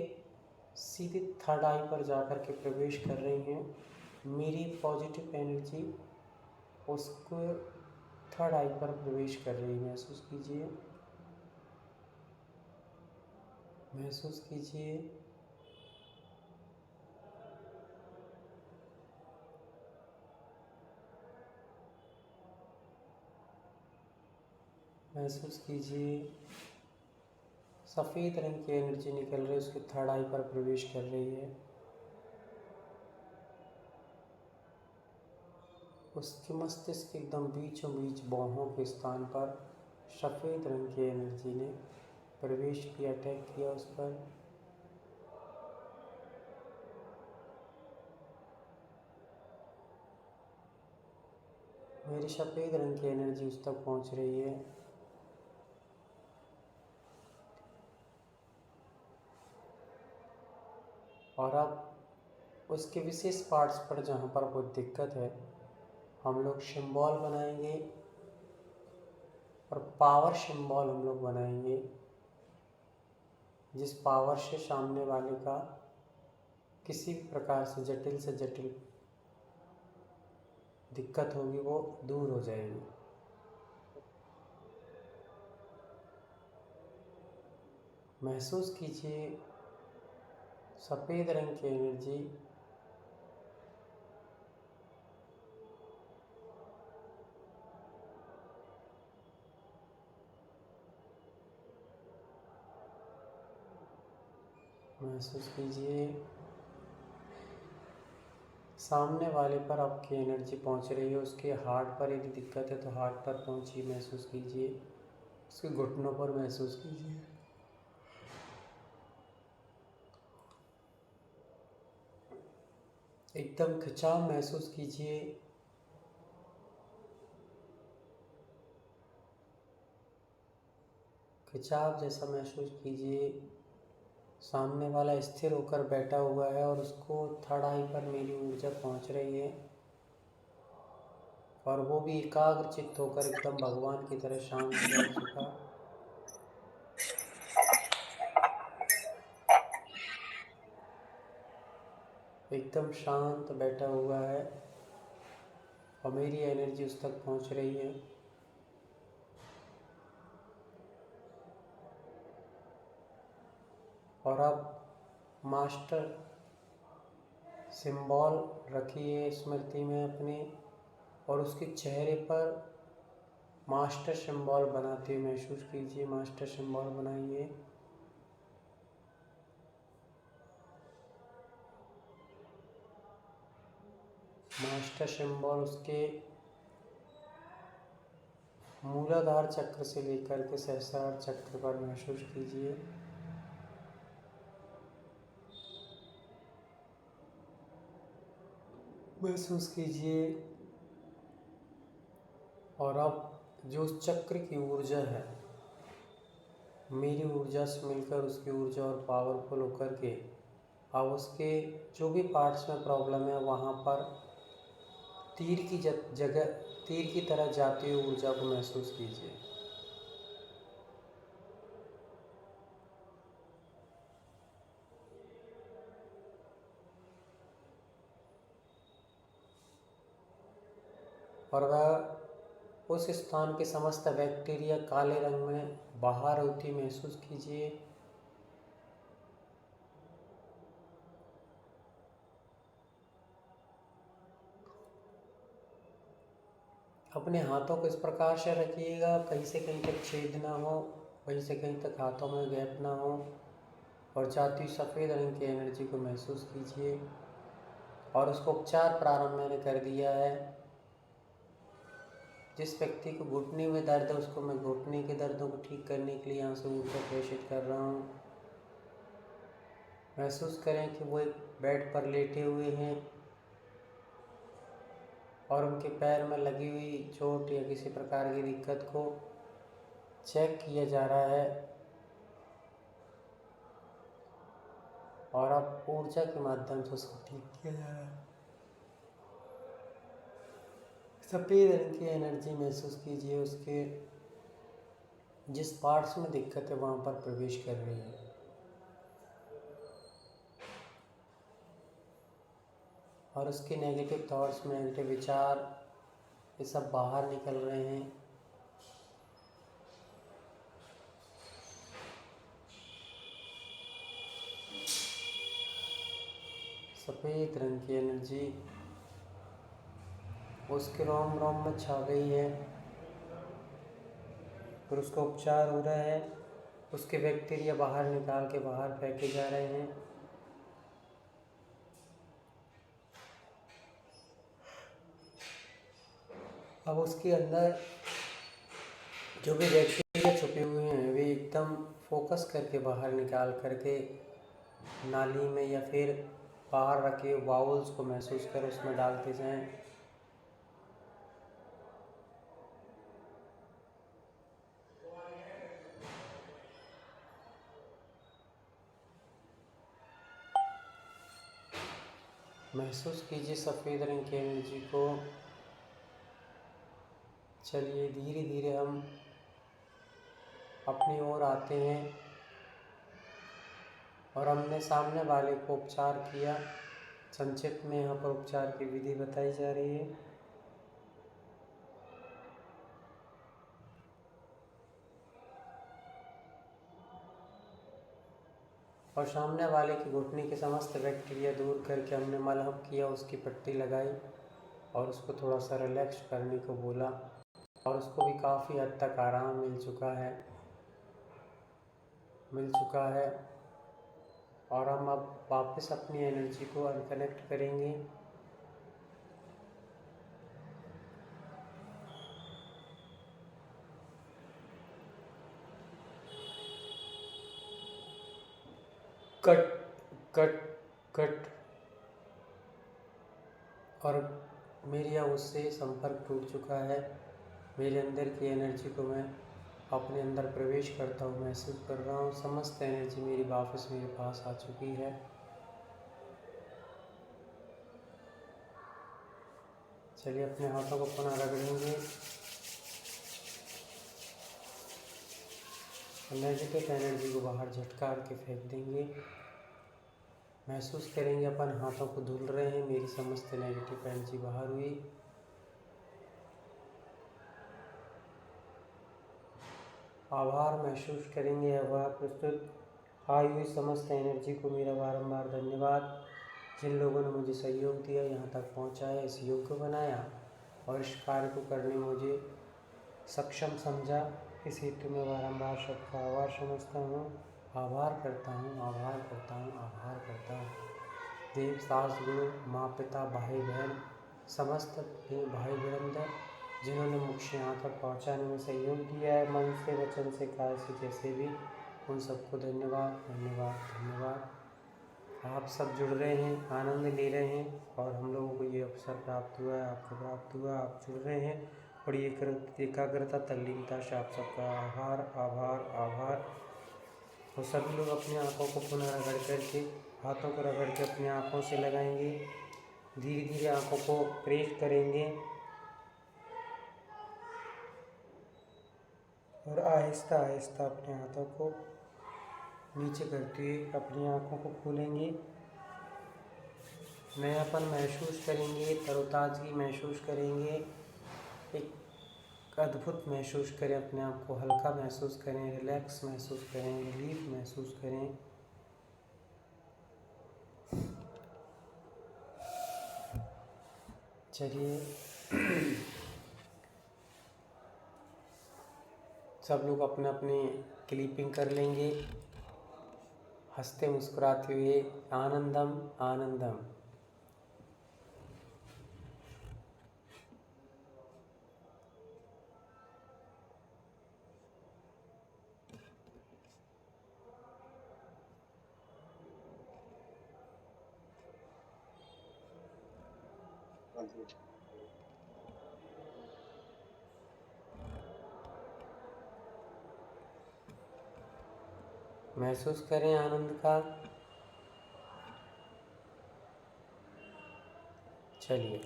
[SPEAKER 1] सीधे थर्ड आई पर जाकर के प्रवेश कर रही हैं। मेरी पॉजिटिव एनर्जी उसको थर्ड आई पर प्रवेश कर रही है। महसूस कीजिए, महसूस कीजिए। महसूस कीजिए, सफ़ेद रंग की एनर्जी निकल रही है, उसके थर्ड आई पर प्रवेश कर रही है। उसके मस्तिष्क के एकदम बीचों बीच बाहों के स्थान पर सफ़ेद रंग की एनर्जी ने प्रवेश किया, अटैक किया उस पर। मेरी सफ़ेद रंग की एनर्जी उस तक पहुंच रही है। और अब उसके विशेष पार्ट्स पर जहाँ पर कोई दिक्कत है, हम लोग सिंबल बनाएंगे और पावर सिंबल हम लोग बनाएंगे, जिस पावर से सामने वाले का किसी भी प्रकार से जटिल दिक्कत होगी वो दूर हो जाएगी। महसूस कीजिए सफ़ेद रंग की एनर्जी महसूस कीजिए सामने वाले पर आपकी एनर्जी पहुंच रही है। उसके हार्ट पर यदि दिक्कत है तो हार्ट पर पहुंची, महसूस कीजिए। उसके घुटनों पर महसूस कीजिए। एकदम खिंचाव महसूस कीजिए। खिंचाव जैसा महसूस कीजिए। सामने वाला स्थिर होकर बैठा हुआ है और उसको थर्ड आई पर मेरी ऊर्जा पहुंच रही है और वो भी एकाग्रचित्त होकर एकदम भगवान की तरह शांत बैठ चुका, एकदम शांत बैठा हुआ है और मेरी एनर्जी उस तक पहुंच रही है। और अब मास्टर सिंबल रखिए स्मृति में अपने और उसके चेहरे पर मास्टर सिंबल बनाते हुए महसूस कीजिए। मास्टर सिंबल बनाइए। मास्टर सिंबल उसके मूलाधार चक्र से लेकर के सहस्रार चक्र पर महसूस कीजिए। महसूस कीजिए। और अब जो उस चक्र की ऊर्जा है, मेरी ऊर्जा से मिलकर उसकी ऊर्जा और पावरफुल होकर के अब उसके जो भी पार्ट्स में प्रॉब्लम है वहाँ पर तीर की जगह तीर की तरह जाती हुई ऊर्जा को महसूस कीजिए। और वह उस स्थान के समस्त बैक्टीरिया काले रंग में बाहर होती महसूस कीजिए। अपने हाथों को इस प्रकार से रखिएगा कहीं से कहीं तक छेद ना हो, कहीं से कहीं तक हाथों में गैप ना हो और जाती हुई सफ़ेद रंग की एनर्जी को महसूस कीजिए। और उसको उपचार प्रारंभ मैंने कर दिया है। जिस व्यक्ति को घुटने में दर्द है उसको मैं घुटने के दर्दों को ठीक करने के लिए यहाँ से ऊर्जा प्रेषित कर रहा हूँ। महसूस करें कि वो एक बेड पर लेटे हुए हैं और उनके पैर में लगी हुई चोट या किसी प्रकार की दिक्कत को चेक किया जा रहा है और अब ऊर्जा के माध्यम से उसको ठीक किया जा रहा है। सफ़ेद रंग की एनर्जी महसूस कीजिए, उसके जिस पार्ट्स में दिक्कत है वहाँ पर प्रवेश कर रही है। और उसके नेगेटिव थॉट्स, नेगेटिव विचार, ये सब बाहर निकल रहे हैं। सफ़ेद रंग की एनर्जी उसके रोम रोम में छा गई है, फिर उसका उपचार हो रहा है। उसके बैक्टीरिया बाहर निकाल के बाहर फेंके जा रहे हैं। अब उसके अंदर जो भी बैक्टीरिया छुपे हुए हैं वे एकदम फोकस करके बाहर निकाल करके नाली में या फिर बाहर रखे बाउल्स को महसूस कर उसमें डालते जाएं। महसूस कीजिए सफ़ेद रंग की एनर्जी को। चलिए धीरे धीरे हम अपनी ओर आते हैं और हमने सामने वाले को उपचार किया। संक्षिप्त में यहाँ पर उपचार की विधि बताई जा रही है। और सामने वाले की घुटने के समस्त बैक्टीरिया दूर करके हमने मलहम किया, उसकी पट्टी लगाई और उसको थोड़ा सा रिलैक्स करने को बोला और उसको भी काफ़ी हद तक आराम मिल चुका है। और हम अब वापस अपनी एनर्जी को अनकनेक्ट करेंगे। Cut cut cut. और मेरी अब उससे संपर्क टूट चुका है। मेरे अंदर की एनर्जी को मैं अपने अंदर प्रवेश करता हूँ, महसूस कर रहा हूँ। समस्त एनर्जी मेरी वापस मेरे पास आ चुकी है। चलिए अपने हाथों को पुनः रगड़ेंगे। नेगेटिव एनर्जी को बाहर झटकार के फेंक देंगे। महसूस करेंगे अपन हाथों को धुल रहे हैं, मेरी समस्त नेगेटिव एनर्जी बाहर हुई। आभार महसूस करेंगे। आभार प्रस्तुत आई हुई समस्त एनर्जी को मेरा बारंबार धन्यवाद। जिन लोगों ने मुझे सहयोग दिया, यहाँ तक पहुँचाया, इस योग्य बनाया और इस कार्य को करने में मुझे सक्षम समझा, इस हेतु में बारंबार सबका आभार समझता हूँ, आभार करता हूँ, आभार करता हूँ, आभार करता हूँ। देव, सास, गुरु, माँ, पिता, भाई बहन, समस्त भाई बहन जिन्होंने मुझे यहाँ तक पहुँचाने में सहयोग दिया है, मन से, वचन से, काया से, जैसे भी, उन सबको धन्यवाद धन्यवाद धन्यवाद। आप सब जुड़ रहे हैं, आनंद ले रहे हैं और हम लोगों को ये अवसर प्राप्त हुआ है, आपको प्राप्त हुआ, आप जुड़ रहे हैं और ये एकाग्रता, तल्लीनता से आप सबका आभार आभार आभार। और सभी लोग अपनी आँखों को पुनः रगड़ करके, हाथों को रगड़ के अपनी आँखों से लगाएंगे। धीरे धीरे आँखों को प्रेस करेंगे और आहिस्ता आहिस्ता अपने हाथों को नीचे करते हुए अपनी आँखों को खोलेंगे। नयापन महसूस करेंगे, तरोताज़गी महसूस करेंगे, एक अद्भुत महसूस करें, अपने आप को हल्का महसूस करें, रिलैक्स महसूस करें, रिलीफ महसूस करें। चलिए सब लोग अपने अपने क्लिपिंग कर लेंगे, हंसते मुस्कुराते हुए। आनंदम आनंदम। महसूस करें आनंद का। चलिए,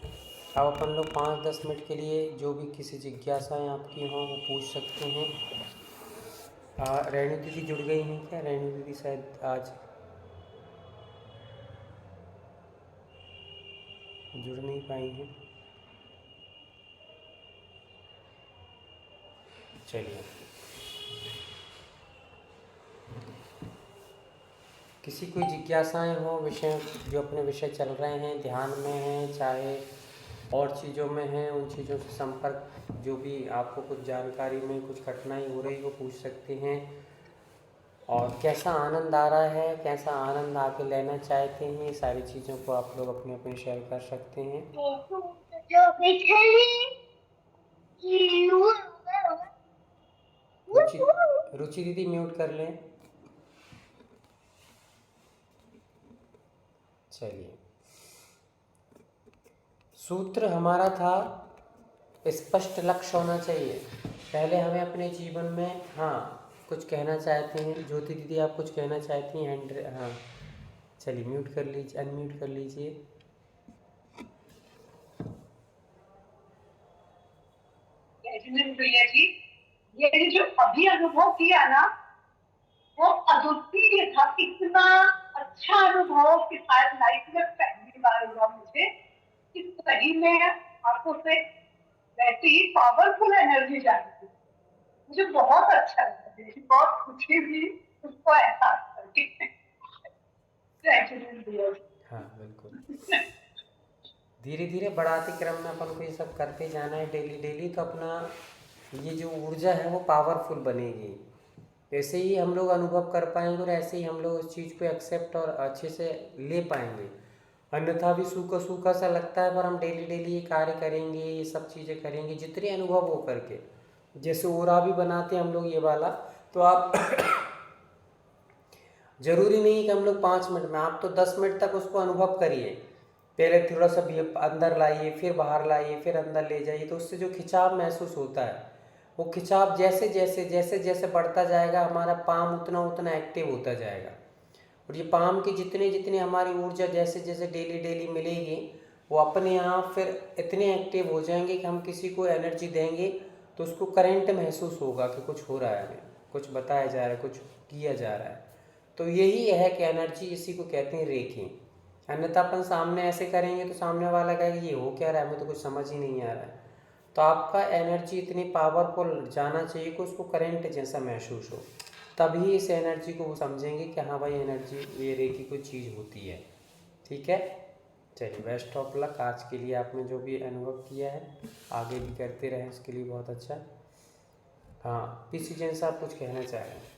[SPEAKER 1] अब अपन लोग 5-10 मिनट के लिए जो भी किसी जिज्ञासाएं आपकी हों वो पूछ सकते हैं। रेणु दीदी जुड़ गई हैं क्या? रेणु दीदी शायद आज जुड़ नहीं पाई हैं। चलिए, किसी कोई जिज्ञासाएं हो विषय, जो अपने विषय चल रहे हैं, ध्यान में हैं, चाहे और चीज़ों में हैं, उन चीज़ों से संपर्क, जो भी आपको कुछ जानकारी में कुछ कठिनाई हो रही वो पूछ सकते हैं। और कैसा आनंद आ रहा है, कैसा आनंद आके लेना चाहते हैं, ये सारी चीज़ों को आप लोग अपने अपने शेयर कर सकते हैं। रुचि रुचि दीदी म्यूट कर लें। चलिए, सूत्र हमारा था स्पष्ट लक्ष्य होना चाहिए। पहले हमें अपने जीवन में, हाँ कुछ कहना चाहते हैं ज्योति दीदी, आप कुछ कहना चाहती हैं? हाँ चलिए, म्यूट कर लीजिए, अनम्यूट कर लीजिए।
[SPEAKER 2] भैया जी, ये जो अभी अनुभव किया ना वो अद्वितीय था। इतना अच्छा अनुभव कि शायद लाइफ में पहली बार हुआ मुझे कि सही में आंखों से वैसी ही पावरफुल एनर्जी जाती थी। मुझे बहुत अच्छा लगा, बहुत खुशी हुई उसको एहसास करके।
[SPEAKER 1] हाँ बिल्कुल, धीरे धीरे बढ़ाते क्रम में अपन को ये सब करते जाना है डेली डेली, तो अपना ये जो ऊर्जा है वो पावरफुल बनेगी। ऐसे ही हम लोग अनुभव कर पाएंगे और ऐसे ही हम लोग उस चीज़ को एक्सेप्ट और अच्छे से ले पाएंगे। अन्यथा भी सूखा सूखा सा लगता है, पर हम डेली डेली ये कार्य करेंगे, ये सब चीज़ें करेंगे, जितने अनुभव हो करके, जैसे ओरा भी बनाते हैं हम लोग ये वाला, तो आप ज़रूरी नहीं कि हम लोग 5 मिनट में, आप तो 10 मिनट तक उसको अनुभव करिए। पहले थोड़ा सा भी अंदर लाइए, फिर बाहर लाइए, फिर अंदर ले जाइए, तो उससे जो खिंचाव महसूस होता है, वो खिंचाव जैसे जैसे जैसे जैसे बढ़ता जाएगा, हमारा पाम उतना उतना एक्टिव होता जाएगा। और ये पाम की जितनी जितनी हमारी ऊर्जा जैसे जैसे डेली डेली मिलेगी, वो अपने आप फिर इतने एक्टिव हो जाएंगे कि हम किसी को एनर्जी देंगे तो उसको करंट महसूस होगा कि कुछ हो रहा है, हमें कुछ बताया जा रहा है, कुछ किया जा रहा है। तो यही है कि एनर्जी, इसी को कहते हैं रेखी। अन्यथा अपन सामने ऐसे करेंगे तो सामने वाला कहेगा ये हो क्या रहा है, हमें तो कुछ समझ ही नहीं आ रहा है। तो आपका एनर्जी इतनी पावरफुल जाना चाहिए कि उसको करंट जैसा महसूस हो, तभी इस एनर्जी को वो समझेंगे कि हाँ भाई एनर्जी, ये रेखी कोई चीज़ होती है। ठीक है, चलिए, बेस्ट ऑफ लक। आज के लिए आपने जो भी अनुभव किया है आगे भी करते रहें, उसके लिए बहुत अच्छा। हाँ, पीसी जैन साहब कुछ कहना चाह रहे हैं?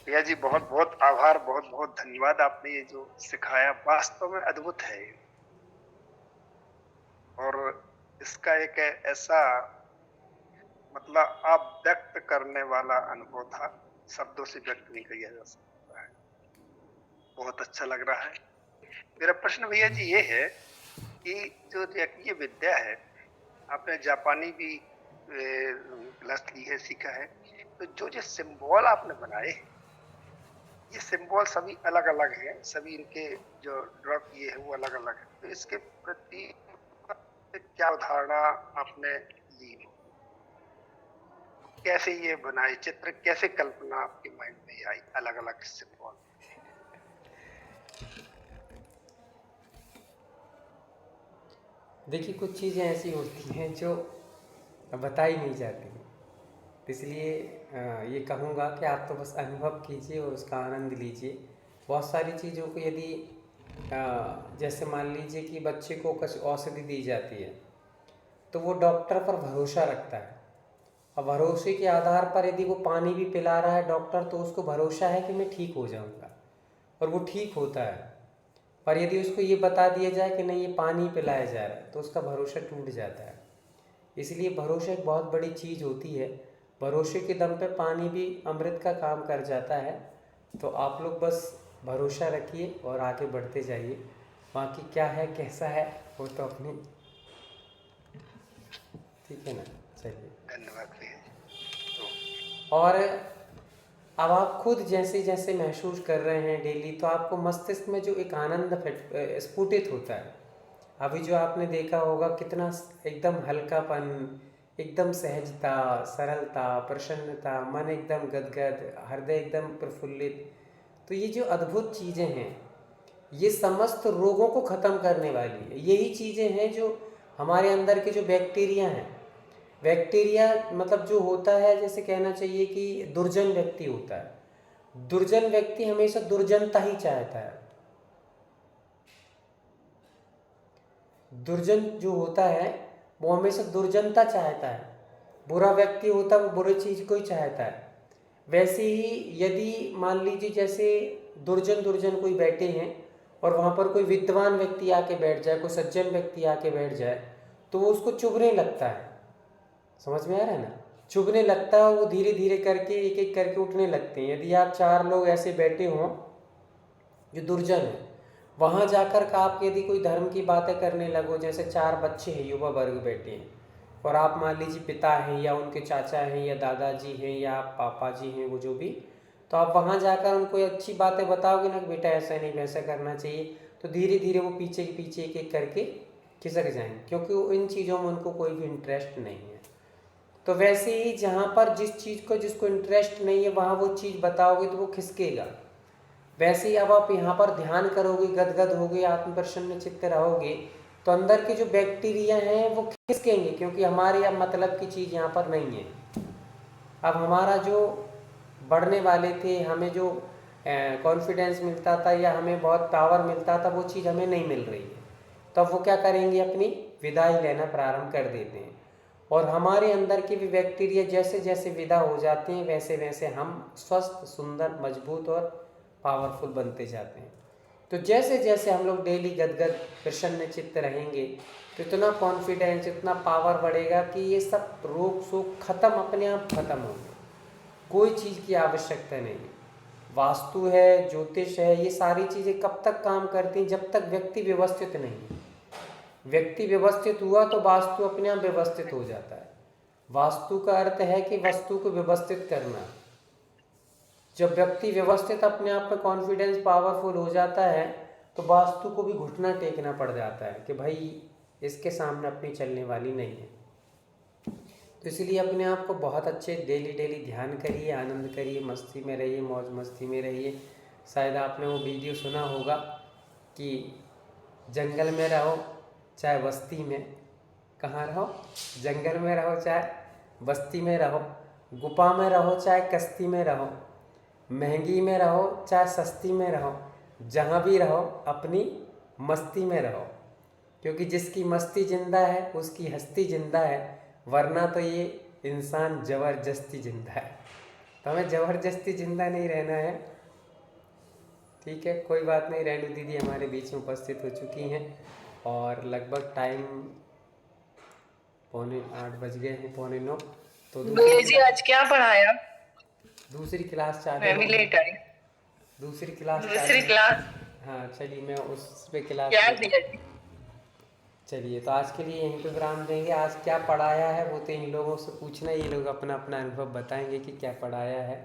[SPEAKER 4] भैया जी बहुत बहुत आभार, बहुत बहुत धन्यवाद। आपने ये जो सिखाया वास्तव में अद्भुत है, और इसका एक ऐसा मतलब आप व्यक्त करने वाला अनुभव था, शब्दों से व्यक्त नहीं किया जा सकता है। बहुत अच्छा लग रहा है। मेरा प्रश्न भैया जी ये है कि जो रेखीय विद्या है, आपने जापानी भी क्लास ली है, सीखा है, तो जो जो सिंबल आपने बनाए, ये सिंबल सभी अलग अलग हैं, सभी इनके जो ड्रॉ किए हैं वो अलग अलग है, तो इसके प्रति क्या धारणा आपने ली, कैसे ये बनाए चित्र, कैसे कल्पना आपके माइंड में आई अलग अलग सिंबल?
[SPEAKER 1] देखिए, कुछ चीज़ें ऐसी होती हैं जो बताई नहीं जाती, इसलिए ये कहूँगा कि आप तो बस अनुभव कीजिए और उसका आनंद लीजिए। बहुत सारी चीज़ों को यदि जैसे मान लीजिए कि बच्चे को कुछ औषधि दी जाती है, तो वो डॉक्टर पर भरोसा रखता है, और भरोसे के आधार पर यदि वो पानी भी पिला रहा है डॉक्टर, तो उसको भरोसा है कि मैं ठीक हो जाऊँगा, और वो ठीक होता है। पर यदि उसको ये बता दिया जाए कि नहीं, ये पानी पिलाया जा रहा है, तो उसका भरोसा टूट जाता है। इसलिए भरोसा एक बहुत बड़ी चीज़ होती है। भरोसे के दम पे पानी भी अमृत का काम कर जाता है। तो आप लोग बस भरोसा रखिए और आगे बढ़ते जाइए। बाकी क्या है, कैसा है, वो तो अपनी, ठीक है ना। चलिए।
[SPEAKER 4] धन्यवाद भैया जी।
[SPEAKER 1] और अब आप खुद जैसे जैसे महसूस कर रहे हैं डेली, तो आपको मस्तिष्क में जो एक आनंद स्फुटित होता है। अभी जो आपने देखा होगा कितना एकदम हल्कापन, एकदम सहजता, सरलता, प्रसन्नता, मन एकदम गदगद, हृदय एकदम प्रफुल्लित। तो ये जो अद्भुत चीज़ें हैं, ये समस्त रोगों को ख़त्म करने वाली है। यही चीज़ें हैं जो हमारे अंदर के जो बैक्टीरिया हैं, बैक्टीरिया मतलब जो होता है, जैसे कहना चाहिए कि दुर्जन व्यक्ति होता है। दुर्जन व्यक्ति हमेशा दुर्जनता ही चाहता है। दुर्जन जो होता है वो हमेशा दुर्जनता चाहता है। बुरा व्यक्ति होता है वो बुरी चीज़ को ही चाहता है। वैसे ही यदि मान लीजिए जैसे दुर्जन दुर्जन कोई बैठे हैं और वहाँ पर कोई विद्वान व्यक्ति आके बैठ जाए, कोई सज्जन व्यक्ति आके बैठ जाए, तो वो उसको चुभने लगता है। समझ में आ रहा है ना? चुभने लगता है। वो धीरे धीरे करके एक एक करके उठने लगते हैं। यदि आप 4 लोग ऐसे बैठे हों जो दुर्जन है, वहाँ जाकर का आप यदि कोई धर्म की बातें करने लगो, जैसे 4 बच्चे हैं, युवा वर्ग बैठे हैं, और आप मान लीजिए पिता हैं या उनके चाचा हैं या दादाजी हैं या पापा जी हैं, वो जो भी, तो आप वहाँ जाकर उनको अच्छी बातें बताओगे ना कि बेटा ऐसा नहीं वैसा करना चाहिए, तो धीरे धीरे वो पीछे के पीछे एक एक करके खिसक जाएंगे, क्योंकि वो इन चीज़ों में उनको कोई भी इंटरेस्ट नहीं है। तो वैसे ही जहाँ पर जिस चीज़ को जिसको इंटरेस्ट नहीं है वहाँ वो चीज़ बताओगे तो वो खिसकेगा। वैसे ही अब आप यहाँ पर ध्यान करोगे, गदगद होगे, आत्म प्रसन्न चित्त रहोगे, तो अंदर के जो बैक्टीरिया हैं वो खिसकेंगे, क्योंकि हमारे अब मतलब की चीज़ यहाँ पर नहीं है। अब हमारा जो बढ़ने वाले थे, हमें जो कॉन्फिडेंस मिलता था या हमें बहुत पावर मिलता था, वो चीज़ हमें नहीं मिल रही है। तो अब वो क्या करेंगे, अपनी विदाई लेना प्रारंभ कर देते हैं। और हमारे अंदर के भी बैक्टीरिया जैसे जैसे विदा हो जाते हैं, वैसे वैसे हम स्वस्थ, सुंदर, मजबूत और पावरफुल बनते जाते हैं। तो जैसे जैसे हम लोग डेली गदगद प्रसन्न चित्त रहेंगे, तो इतना कॉन्फिडेंस, इतना पावर बढ़ेगा कि ये सब रोग शोक खत्म, अपने आप खत्म होंगे। कोई चीज़ की आवश्यकता नहीं है। वास्तु है, ज्योतिष है, ये सारी चीज़ें कब तक काम करती हैं, जब तक व्यक्ति व्यवस्थित नहीं है। व्यक्ति व्यवस्थित हुआ तो वास्तु अपने आप व्यवस्थित हो जाता है। वास्तु का अर्थ है कि वस्तु को व्यवस्थित करना। जब व्यक्ति व्यवस्थित, अपने आप में कॉन्फिडेंस पावरफुल हो जाता है, तो वास्तु को भी घुटना टेकना पड़ जाता है कि भाई इसके सामने अपनी चलने वाली नहीं है। तो इसलिए अपने आप को बहुत अच्छे डेली डेली ध्यान करिए, आनंद करिए, मस्ती में रहिए, मौज मस्ती में रहिए। शायद आपने वो वीडियो सुना होगा कि जंगल में रहो चाहे बस्ती में, कहाँ रहो, जंगल में रहो चाहे बस्ती में रहो, गुफा में रहो चाहे कश्ती में रहो, महंगी में रहो चाहे सस्ती में रहो, जहाँ भी रहो अपनी मस्ती में रहो, क्योंकि जिसकी मस्ती जिंदा है उसकी हस्ती जिंदा है, वरना तो ये इंसान ज़बरदस्ती जिंदा है। तो हमें ज़बरदस्ती जिंदा नहीं रहना है। ठीक है, कोई बात नहीं। रेणु दीदी हमारे बीच में उपस्थित हो चुकी हैं और लगभग टाइम 8:45 बज गए हैं, 8:45। तो
[SPEAKER 7] जी आज क्या पढ़ाया?
[SPEAKER 1] दूसरी क्लास चालू
[SPEAKER 7] मैं भी लेट आई।
[SPEAKER 1] दूसरी क्लास हाँ चलिए, मैं उस पे क्लास
[SPEAKER 7] क्या दिया जी?
[SPEAKER 1] चलिए, तो आज के लिए यहीं पे विराम देंगे। आज क्या पढ़ाया है वो तो इन लोगों से पूछना, ये लोग अपना अपना अनुभव बताएंगे कि क्या पढ़ाया है।